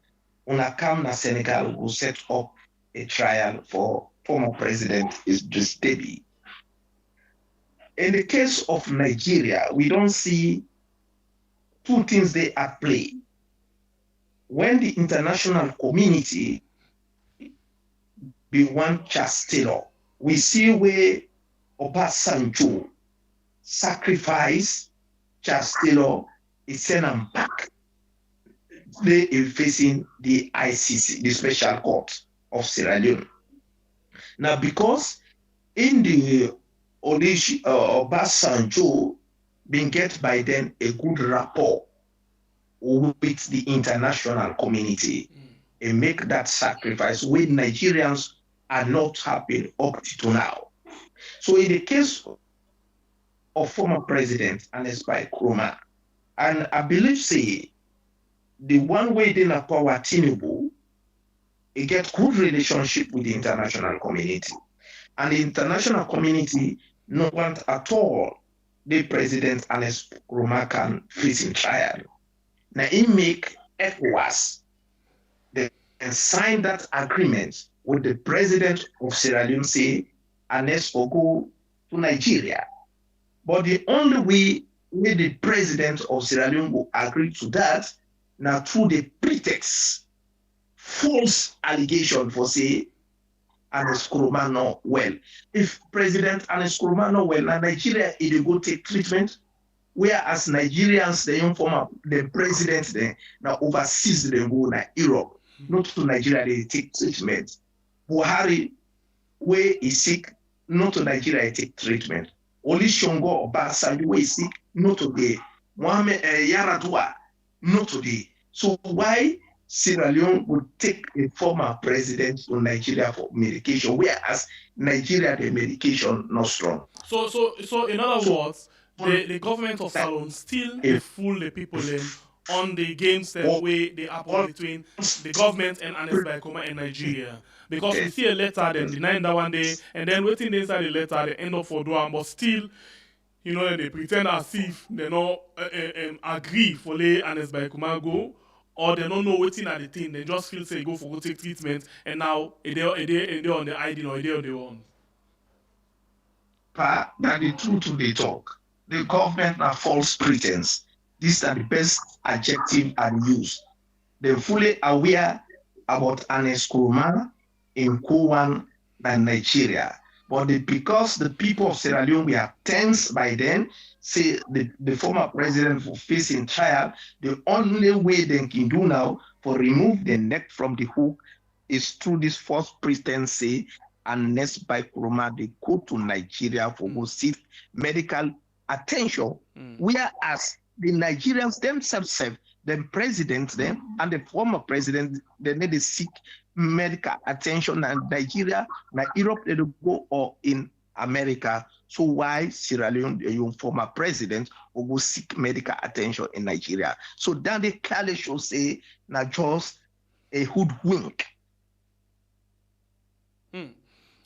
una come na Senegal will set up a trial for former President Idris Deby. In the case of Nigeria, we don't see two things they at play. When the international community be one Chastelo, we see where Obasanjo sacrifice Chastelo is sent them back. They are facing the ICC, the Special Court of Sierra Leone. Now, because in the Obasanjo been get by then a good rapport with the international community and make that sacrifice when Nigerians are not happy up to now. So in the case of former President Ernest Koroma, and I believe say the one way they na power Tinubu, it get good relationship with the international community. And the international community no want at all the President Ernest Koroma can face in trial. Now he make ECOWAS and sign that agreement with the president of Sierra Leone, say Ernest will go to Nigeria. But the only way the president of Sierra Leone will agree to that now through the pretext, false allegation for say Ernest Koroma not well. If President Ernest Koroma not well, now Nigeria it go take treatment. Whereas Nigerians, the young former, the president, they now overseas them go to Europe, not to Nigeria, they take treatment. Buhari, where is sick, not to Nigeria, they take treatment. Only Shongo Obasanjo, where is sick, not today. Mohamed Yaradua, not today. So why Sierra Leone would take a former president to Nigeria for medication, whereas Nigeria, the medication not strong. So in other words, the government of Salon still fool the people on the games way they happen between the government and Ernest Koroma in Nigeria. Because we see a letter, then denying that one day, and then waiting inside the letter, they end up for doing, but still, you know, they pretend as if they don't agree for the Ernest Koroma go, or they don't know waiting at the thing, they just feel say go for go take treatment, and now they're on the ID or they're on the one. That the truth they talk. The government are false pretense. These are the best adjective and use. They're fully aware about Ernest Koroma in Kowan and Nigeria. But because the people of Sierra Leone were tense by then, say the former president for facing trial, the only way they can do now for remove the neck from the hook is through this false pretense, say, Ernest Koroma, they go to Nigeria for go seek medical attention, whereas the Nigerians themselves, the president, them and the former president, they need to seek medical attention in Nigeria, in Europe, they go or in America. So why Sierra Leone, the former president, will go seek medical attention in Nigeria? So then they clearly should say, not just a hoodwink.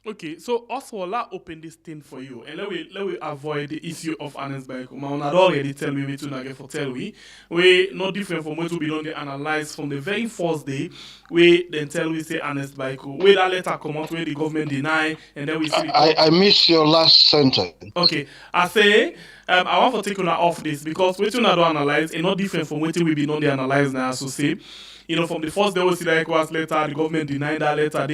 Okay, so also let's open this thing for you, and let we avoid the issue of Ernest Koroma. I already tell me we to not get for tell we not different from what we be done the analyze from the very first day. We then tell we say Ernest Koroma. Where that letter come out where the government deny, and then we see. I missed your last sentence. Okay, I say I want to take you off this because what you not do analyze is not different from what we be done the analyze now. So say from the first day we see the ECOWAS letter, the government denied that letter.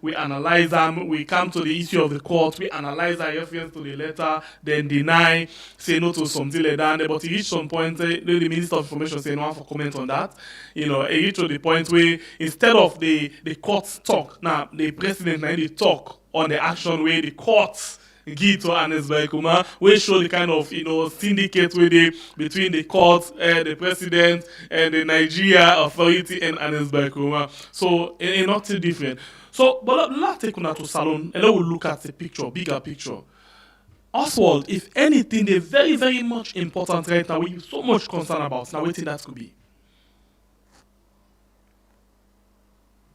We analyze them, we come to the issue of the court, we analyze our reference to the letter, then deny, say no to something like that. But it reached some point, the Minister of Information say no one for comment on that. It reached to the point where instead of the courts talk, now the president now they talk on the action where the courts give to Ernest Baikuma, we show the kind of syndicate with between the courts, the president, and the Nigeria authority and Ernest Baikuma. So not too different. So, but let's take una to Salon and then we'll look at the picture, bigger picture. Oswald, if anything, they're very, very much important right now. We're so much concerned about. Now, what think that could be?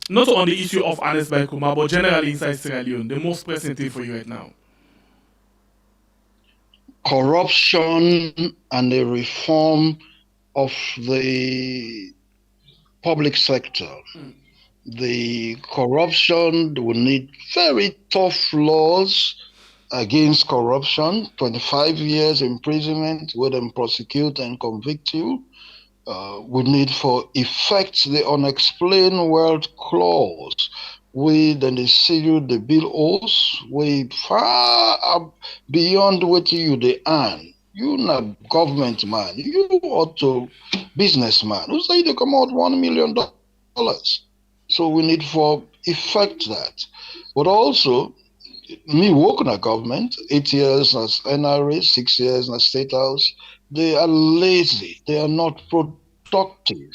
Not on the issue of Ernest Baikuma, but generally inside Sierra Leone, the most pressing thing for you right now. Corruption and the reform of the public sector. The corruption will need very tough laws against corruption, 25 years imprisonment, where them prosecute and convict you. We need for effect the unexplained wealth clause. Then they seal the bill owes, we far beyond what you they earn. You not government man, you ought to businessman. Who say they come out $1 million? So we need for effect that. But also, me working at government, 8 years as NRA, 6 years in the State House, they are lazy, they are not productive.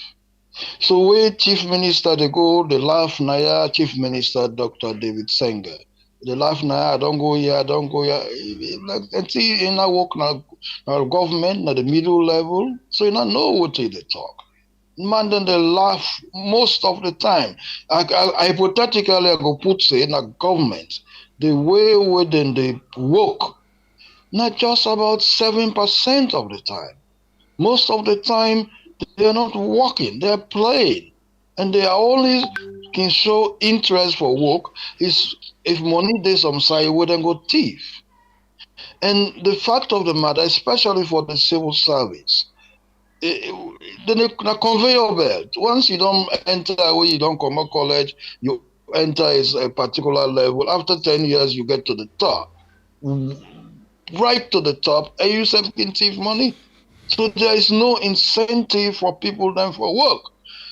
So where Chief Minister they go, they laugh Naya, Chief Minister Dr. David Senga. They laugh Naya, don't go here, don't go here. And see, in our work now government, at the middle level, so you not know what they talk. Man, then they laugh most of the time. Hypothetically, I go put say in a government, the way within they work, not just about 7% of the time. Most of the time, they're not working, they're playing. And they are only can show interest for work is if money they some side, we then go thief. And the fact of the matter, especially for the civil service, the conveyor belt, once you don't enter where you don't come to college, you enter is a particular level. After 10 years, you get to the top. Right to the top, and you say can thief money. So there is no incentive for people then for work.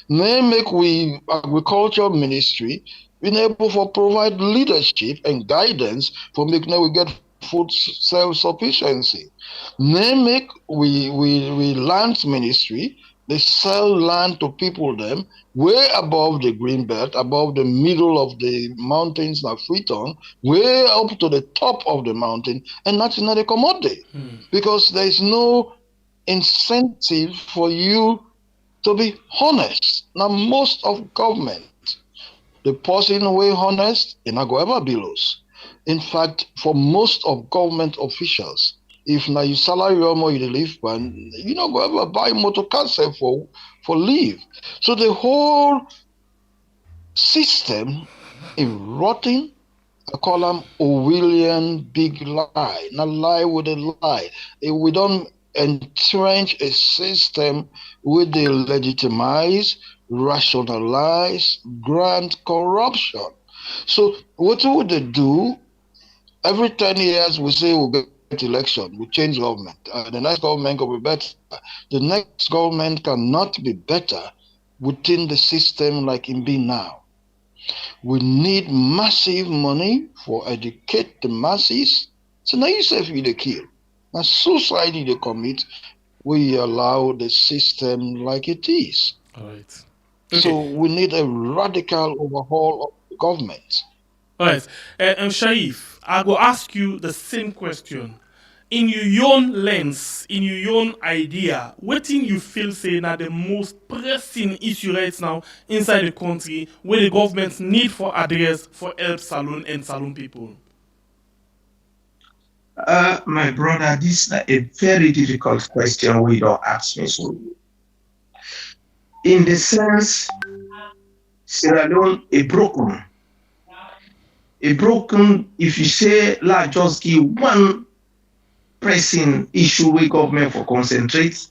May make we agriculture ministry been able to provide leadership and guidance for making we get food self-sufficiency. May make we land ministry, they sell land to people them way above the green belt, above the middle of the mountains of Freetown, way up to the top of the mountain, and that's not a commodity. Because there is no incentive for you to be honest. Now, most of government, the person way honest, you not go ever bills. In fact, for most of government officials, if now you salary or more you live, you not go ever buy motor car for leave. So the whole system is rotting. I call them Orwellian big lie. Not lie with a lie. If we don't entrench a system with the legitimize, rationalize, grant corruption. So what would they do? Every 10 years we say we'll get election, we change government. The next government will be better. The next government cannot be better within the system like it be now. We need massive money for educate the masses. So now you say if you the kill. Now suicide they commit, we allow the system like it is. All right. Okay. So we need a radical overhaul of the government. All right. Shaif, I will ask you the same question. In your own lens, in your own idea, what thing you feel saying are the most pressing issue right now inside the country where the government need for address for help Salone and Salone people? My brother, this is a very difficult question we don't ask me. So, in the sense, Sierra Leone is broken. A broken, if you say, like, just give one pressing issue with government for concentrate,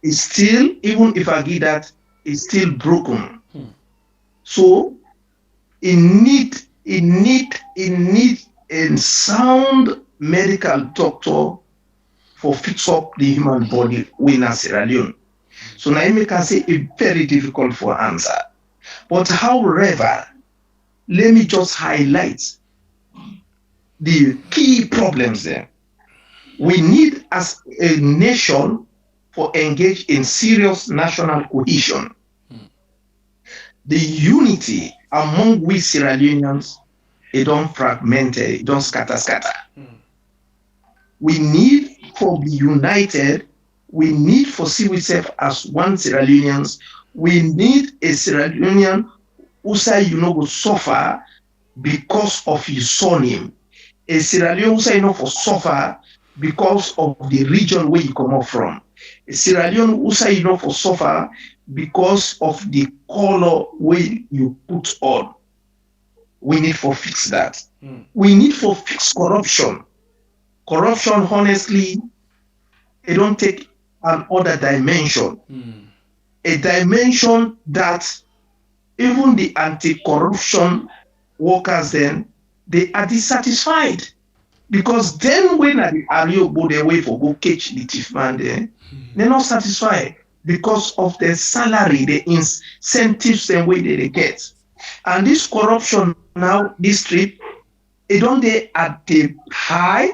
it's still, even if I give that, is still broken. So it need a sound medical doctor for fix up the human body in Sierra Leone. So now I can say it's very difficult for answer. But however, let me just highlight the key problems there. We need as a nation for engage in serious national cohesion. The unity among we Sierra Leoneans, it don't fragmented, it don't scatter. We need for be united. We need for see ourselves as one Sierra Leoneans. We need a Sierra Leonean who say go suffer because of his surname. A Sierra Leone who say for suffer because of the region where you come up from. A Sierra Leone who say for suffer because of the color where you put on. We need for fix that. We need for fix corruption. Corruption, honestly, it don't take another dimension. A dimension that even the anti-corruption workers then, they are dissatisfied. Because then when the Ario go their way for go catch the thief man there, they're not satisfied because of the salary, the incentives and way they get. And this corruption now, this trip, it don't they at the high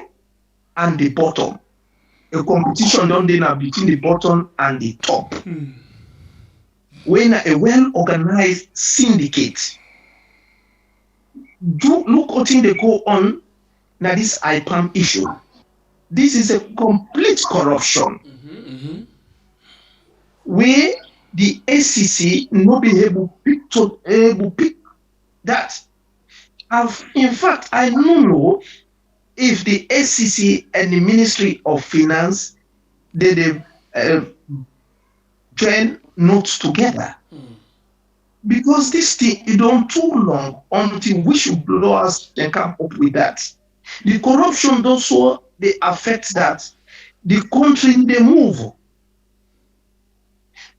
and the bottom. A competition don't they now between the bottom and the top. When a well-organized syndicate look what they go on now this IPAM issue. This is a complete corruption. Where the ACC not be able to pick that. In fact, I don't know if the ACC and the Ministry of Finance they join notes together. Because this thing is done too long until we should blow us and come up with that. The corruption also they affect that. The country they move.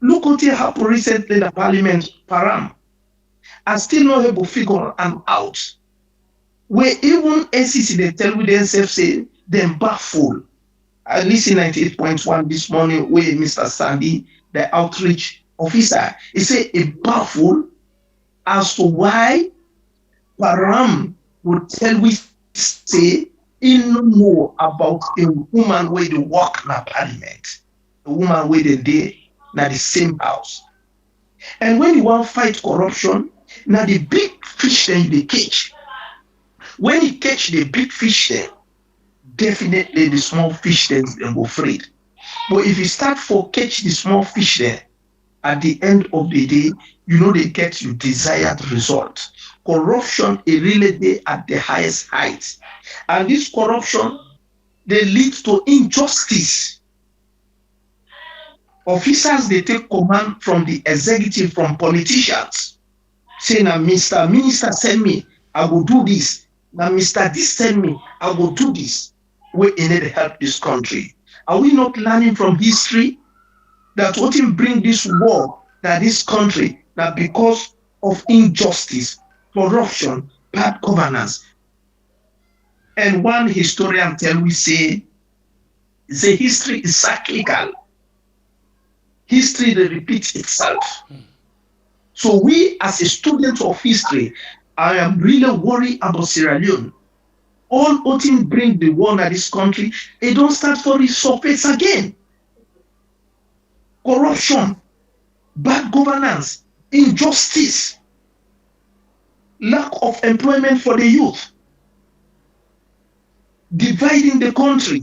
Look what happened recently in the parliament, Param. I still not able to figure out. Where even ACC they tell with themselves say them baffled. I listened 98.1 this morning where Mr. Sandy, the outreach officer, he said a baffled as to why Param would tell we say he no know about a woman where they work in a parliament, a woman where they dey na the same house. And when you want to fight corruption, now the big fish then they catch. When you catch the big fish then, definitely the small fish then go free. But if you start for catch the small fish then, at the end of the day, you know they get your desired result. Corruption is really there at the highest height. And this corruption, they lead to injustice. Officers, they take command from the executive, from politicians. Say, now, Mr. Minister, send me, I will do this. Now, Mr. This, send me, I will do this. We need to help this country. Are we not learning from history that what will bring this war, that this country, that because of injustice, corruption, bad governance? And one historian tell we say, the history is cyclical. History that repeats itself. So we as a student of history, I am really worried about Sierra Leone. All what bring the war in this country, it don't start for resurface again. Corruption, bad governance, injustice, lack of employment for the youth, dividing the country.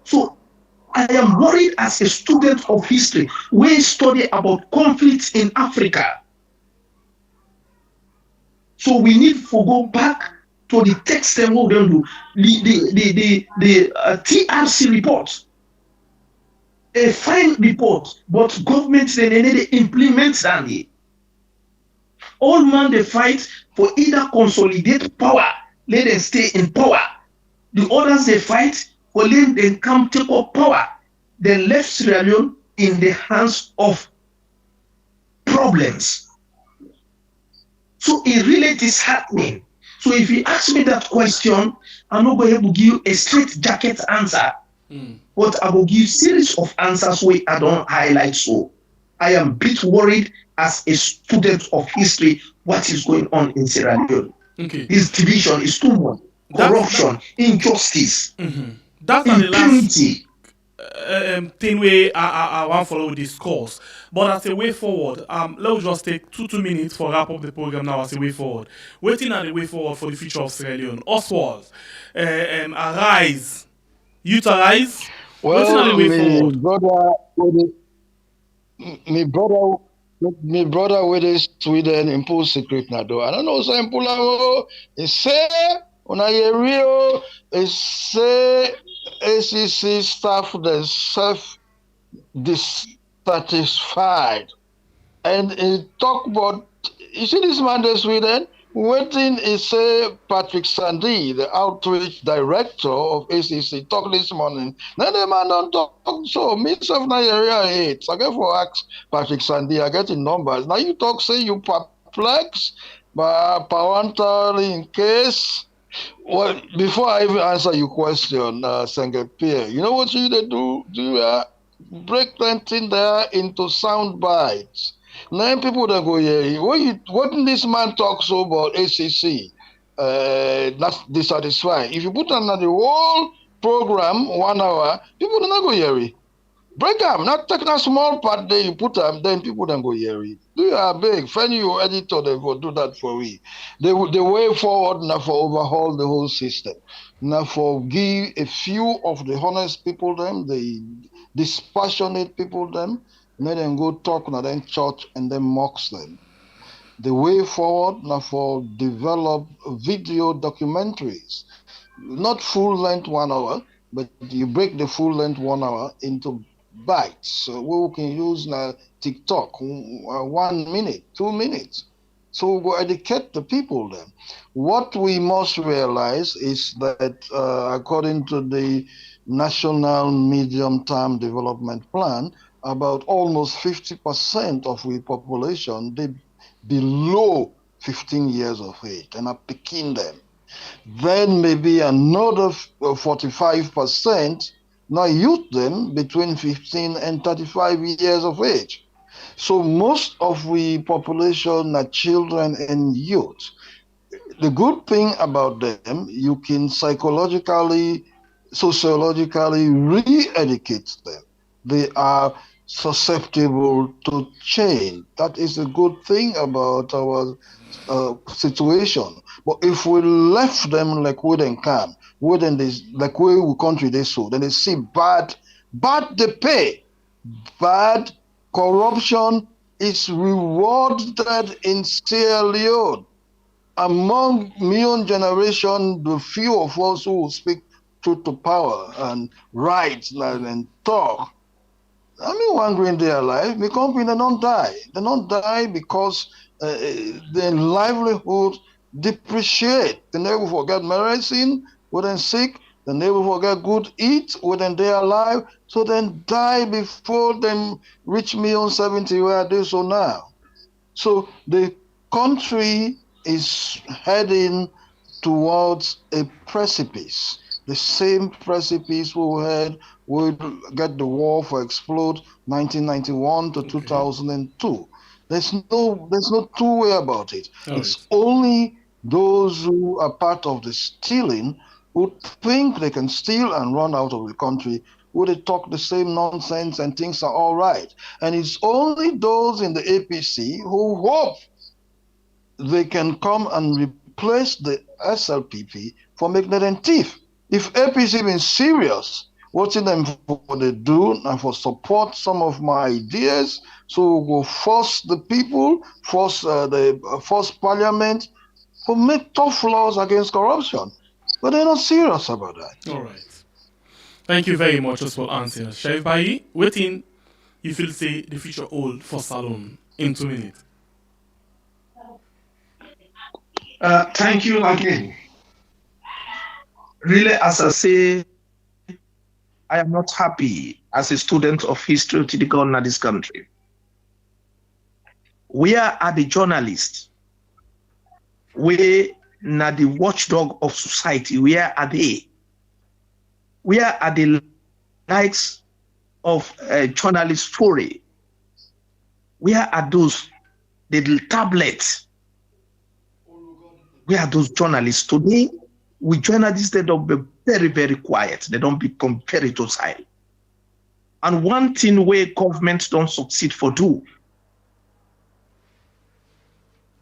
So I am worried as a student of history. We study about conflicts in Africa. So we need to go back to the text and what we do. The TRC report. A fine report, but government they need to implement that. All man they fight for either consolidate power, let them stay in power. The others they fight for let them come take up power. Then left Sierra Leone in the hands of problems. So it really disheartening. So if you ask me that question, I'm not going to give you a straight jacket answer, but I will give series of answers where I don't highlight. So I am a bit worried as a student of history what is going on in Sierra Leone. Okay. This division is too much. Corruption, injustice, That's not the last impunity. thing where I want to follow this course. But as a way forward, let's just take 2 minutes for wrap up the program now as a way forward. Waiting on the way forward for the future of Sierra Leone. Oswald, arise. Youth arise. Waiting on the Well, way me forward. brother, with me brother, me brother with the Sweden impose secret na do. I don't know say impula. He say on a area, he say ACC staff themselves dissatisfied, and he talk about. You see this man in Sweden. Waiting is say Patrick Sandy, the outreach director of ACC, talk this morning. Now the man don't talk so. Me self na area 8. I get for ask Patrick Sandy, I get in numbers. Now you talk say you perplex, but parental in case. Well, before I even answer your question, Sengepia, you know what you do? Do you break that thing there into sound bites? Nine people that go here. What this man talks about ACC? That's dissatisfying. If you put on the whole program 1 hour, people do not go here. Break them, not take that small part there you put them, then people don't go hear it. Do you are big? Find your editor, they will do that for we. The way forward now for overhaul the whole system. Now for give a few of the honest people them, the dispassionate people them, let them go talk now then church and then mocks them. The way forward now for develop video documentaries. Not full length 1 hour, but you break the full length 1 hour into bites. So we can use now TikTok 1 minute, 2 minutes. So we go educate the people then. What we must realize is that according to the National Medium-Term Development Plan, about almost 50% of the population they below 15 years of age and are picking them. Then maybe another 45% now youth them between 15 and 35 years of age. So most of the population are children and youth. The good thing about them, you can psychologically, sociologically re-educate them. They are susceptible to change. That is a good thing about our situation. But if we left them like we then can, we then they, like we country they so, then they see bad they pay, bad corruption is rewarded in Sierra Leone. Among million generation, the few of us who will speak truth to power and right and talk. I mean, wondering their life because they don't die. They don't die because their livelihood depreciate. They never forget medicine, when they're sick. They never forget good eat when they're alive. So then die before them reach me on 70 where I do so now. So the country is heading towards a precipice. The same precipice we had would get the war for explode 1991 to 2002. There's no two way about it. It's only those who are part of the stealing who think they can steal and run out of the country, who they talk the same nonsense and things are all right. And it's only those in the APC who hope they can come and replace the SLPP for making them thief. If APC been serious, what's in them for they do and for support some of my ideas, so we'll force the people, force parliament to make tough laws against corruption. But they're not serious about that. All right. Thank you very much for answering. Sheriff Bayi, waiting, you feel say the future old for Salon in 2 minutes. Thank you again. Really, as I say, I am not happy as a student of history to the government of this country. Where are the journalists? Where are the watchdog of society? Where are they? Where are the likes of journalist story? Where are those, the tablets? Where are those journalists? Today, we journalists, they don't be very, very quiet. They don't become very docile. And one thing where governments don't succeed for do,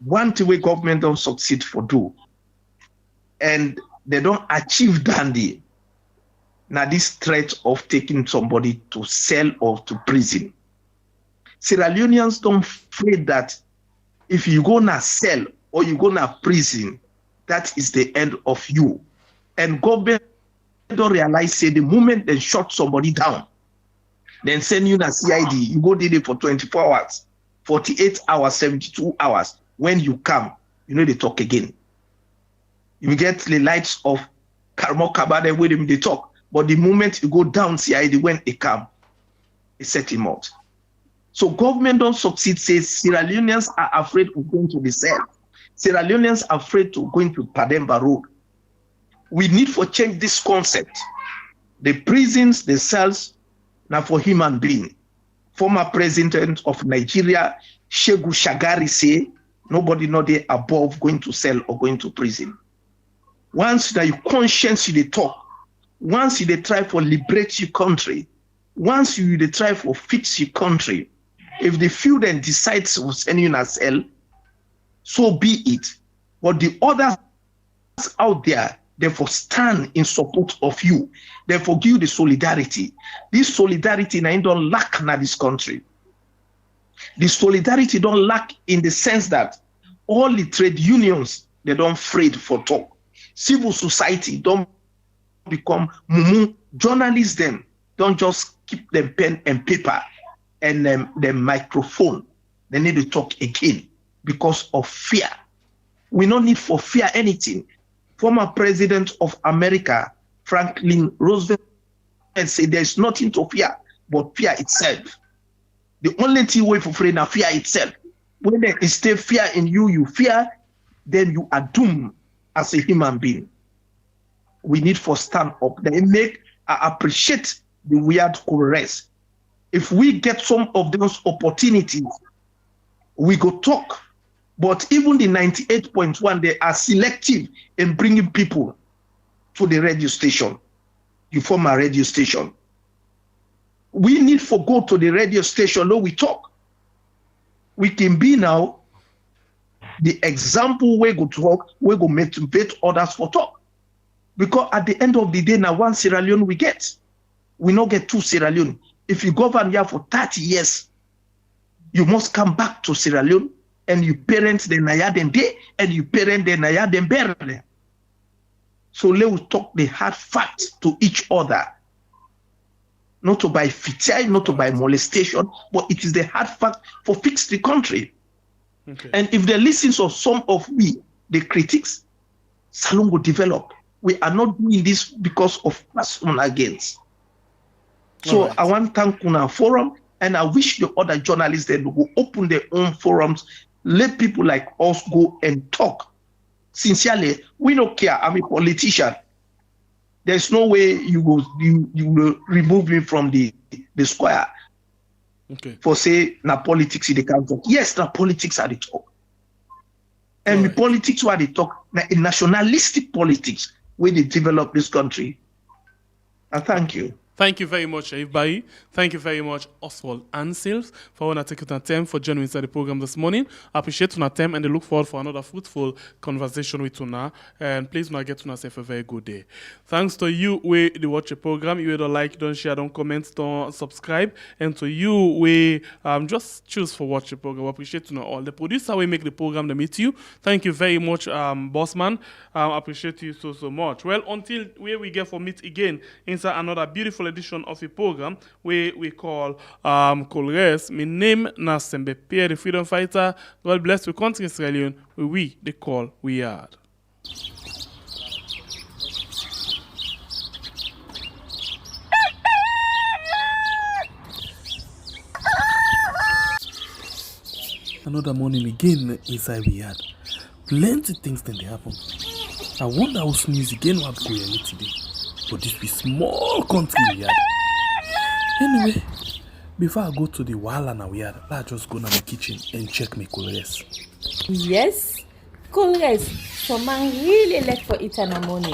one thing where government don't succeed for do, and they don't achieve dandy. Now this threat of taking somebody to cell or to prison. Sierra Leoneans don't afraid that if you go na cell or you go na prison, that is the end of you. And government don't realize, say, the moment they shut somebody down, then send you na CID, you go there for 24 hours, 48 hours, 72 hours. When you come, you know they talk again. You get the lights of Koroma Kabade with him, they talk. But the moment you go down CID, when they come, they set him out. So government don't succeed, says Sierra Leoneans are afraid of going to the cell. Sierra Leoneans are afraid to going to Pademba Road. We need to change this concept. The prisons, the cells, now for human being. Former president of Nigeria, Shehu Shagari, say, nobody know they above going to cell or going to prison. Once that you conscience you they talk, once you they try for liberate your country, once you they try for fix your country, if the few then decides to send you in a cell, so be it. But the others out there, therefore stand in support of you. Therefore give you the solidarity. This solidarity now don't lack in this country. The solidarity don't lack in the sense that all the trade unions, they don't afraid for talk. Civil society don't become mumu. Journalists them don't just keep them pen and paper and the microphone. They need to talk again because of fear. We don't need for fear anything. Former president of America, Franklin Roosevelt, said there's nothing to fear but fear itself. The only thing we for fear is fear itself. When there is still fear in you, you fear, then you are doomed as a human being. We need for stand up. They make appreciate the weird rest. If we get some of those opportunities, we go talk. But even the 98.1, they are selective in bringing people to the radio station. You form a radio station. We need for go to the radio station, no, we talk. We can be now the example we go talk, we go motivate others for talk. Because at the end of the day, now one Sierra Leone we get. We not get two Sierra Leone. If you govern here for 30 years, you must come back to Sierra Leone and you parent the Nayaden Day and you parent the Nayaden Berle. So let's talk the hard facts to each other. Not to by fitiai, not to by molestation, but it is the hard fact for fix the country. Okay. And if they listen to some of we, the critics, Salon will develop. We are not doing this because of personal against. So right. I want to thank Kuna Forum, and I wish the other journalists that will open their own forums, let people like us go and talk. Sincerely, we don't care. I'm a politician. There's no way you will remove me from the square. Okay. For say na politics in the country. Yes, na politics are the talk. And the politics where they talk, na nationalistic politics where they develop this country. And thank you. Thank you very much, everybody. Thank you very much, Oswald and Sales, for taking the time for joining inside the program this morning. I appreciate your time and I look forward for another fruitful conversation with you. And please not get to yourself a very good day. Thanks to you, we watch the program. You don't like, don't share, don't comment, don't subscribe. And to you, we just choose for watch the program. We appreciate all. The producer we make the program to meet you. Thank you very much, Bossman. I appreciate you so much. Well, until we get for meet again inside another beautiful edition of a program where we call Colres. My name is Sembe Pierre, the freedom fighter. God bless the country Israelian. We the call we are. Another morning again inside we yard. Plenty things then they happen. I wonder how news again what go here today. But this be small country we yard. Anyway, before I go to the wahala now we yard, let's just go to my kitchen and check my colors. Yes, cool guys. Some man really like for it in the morning.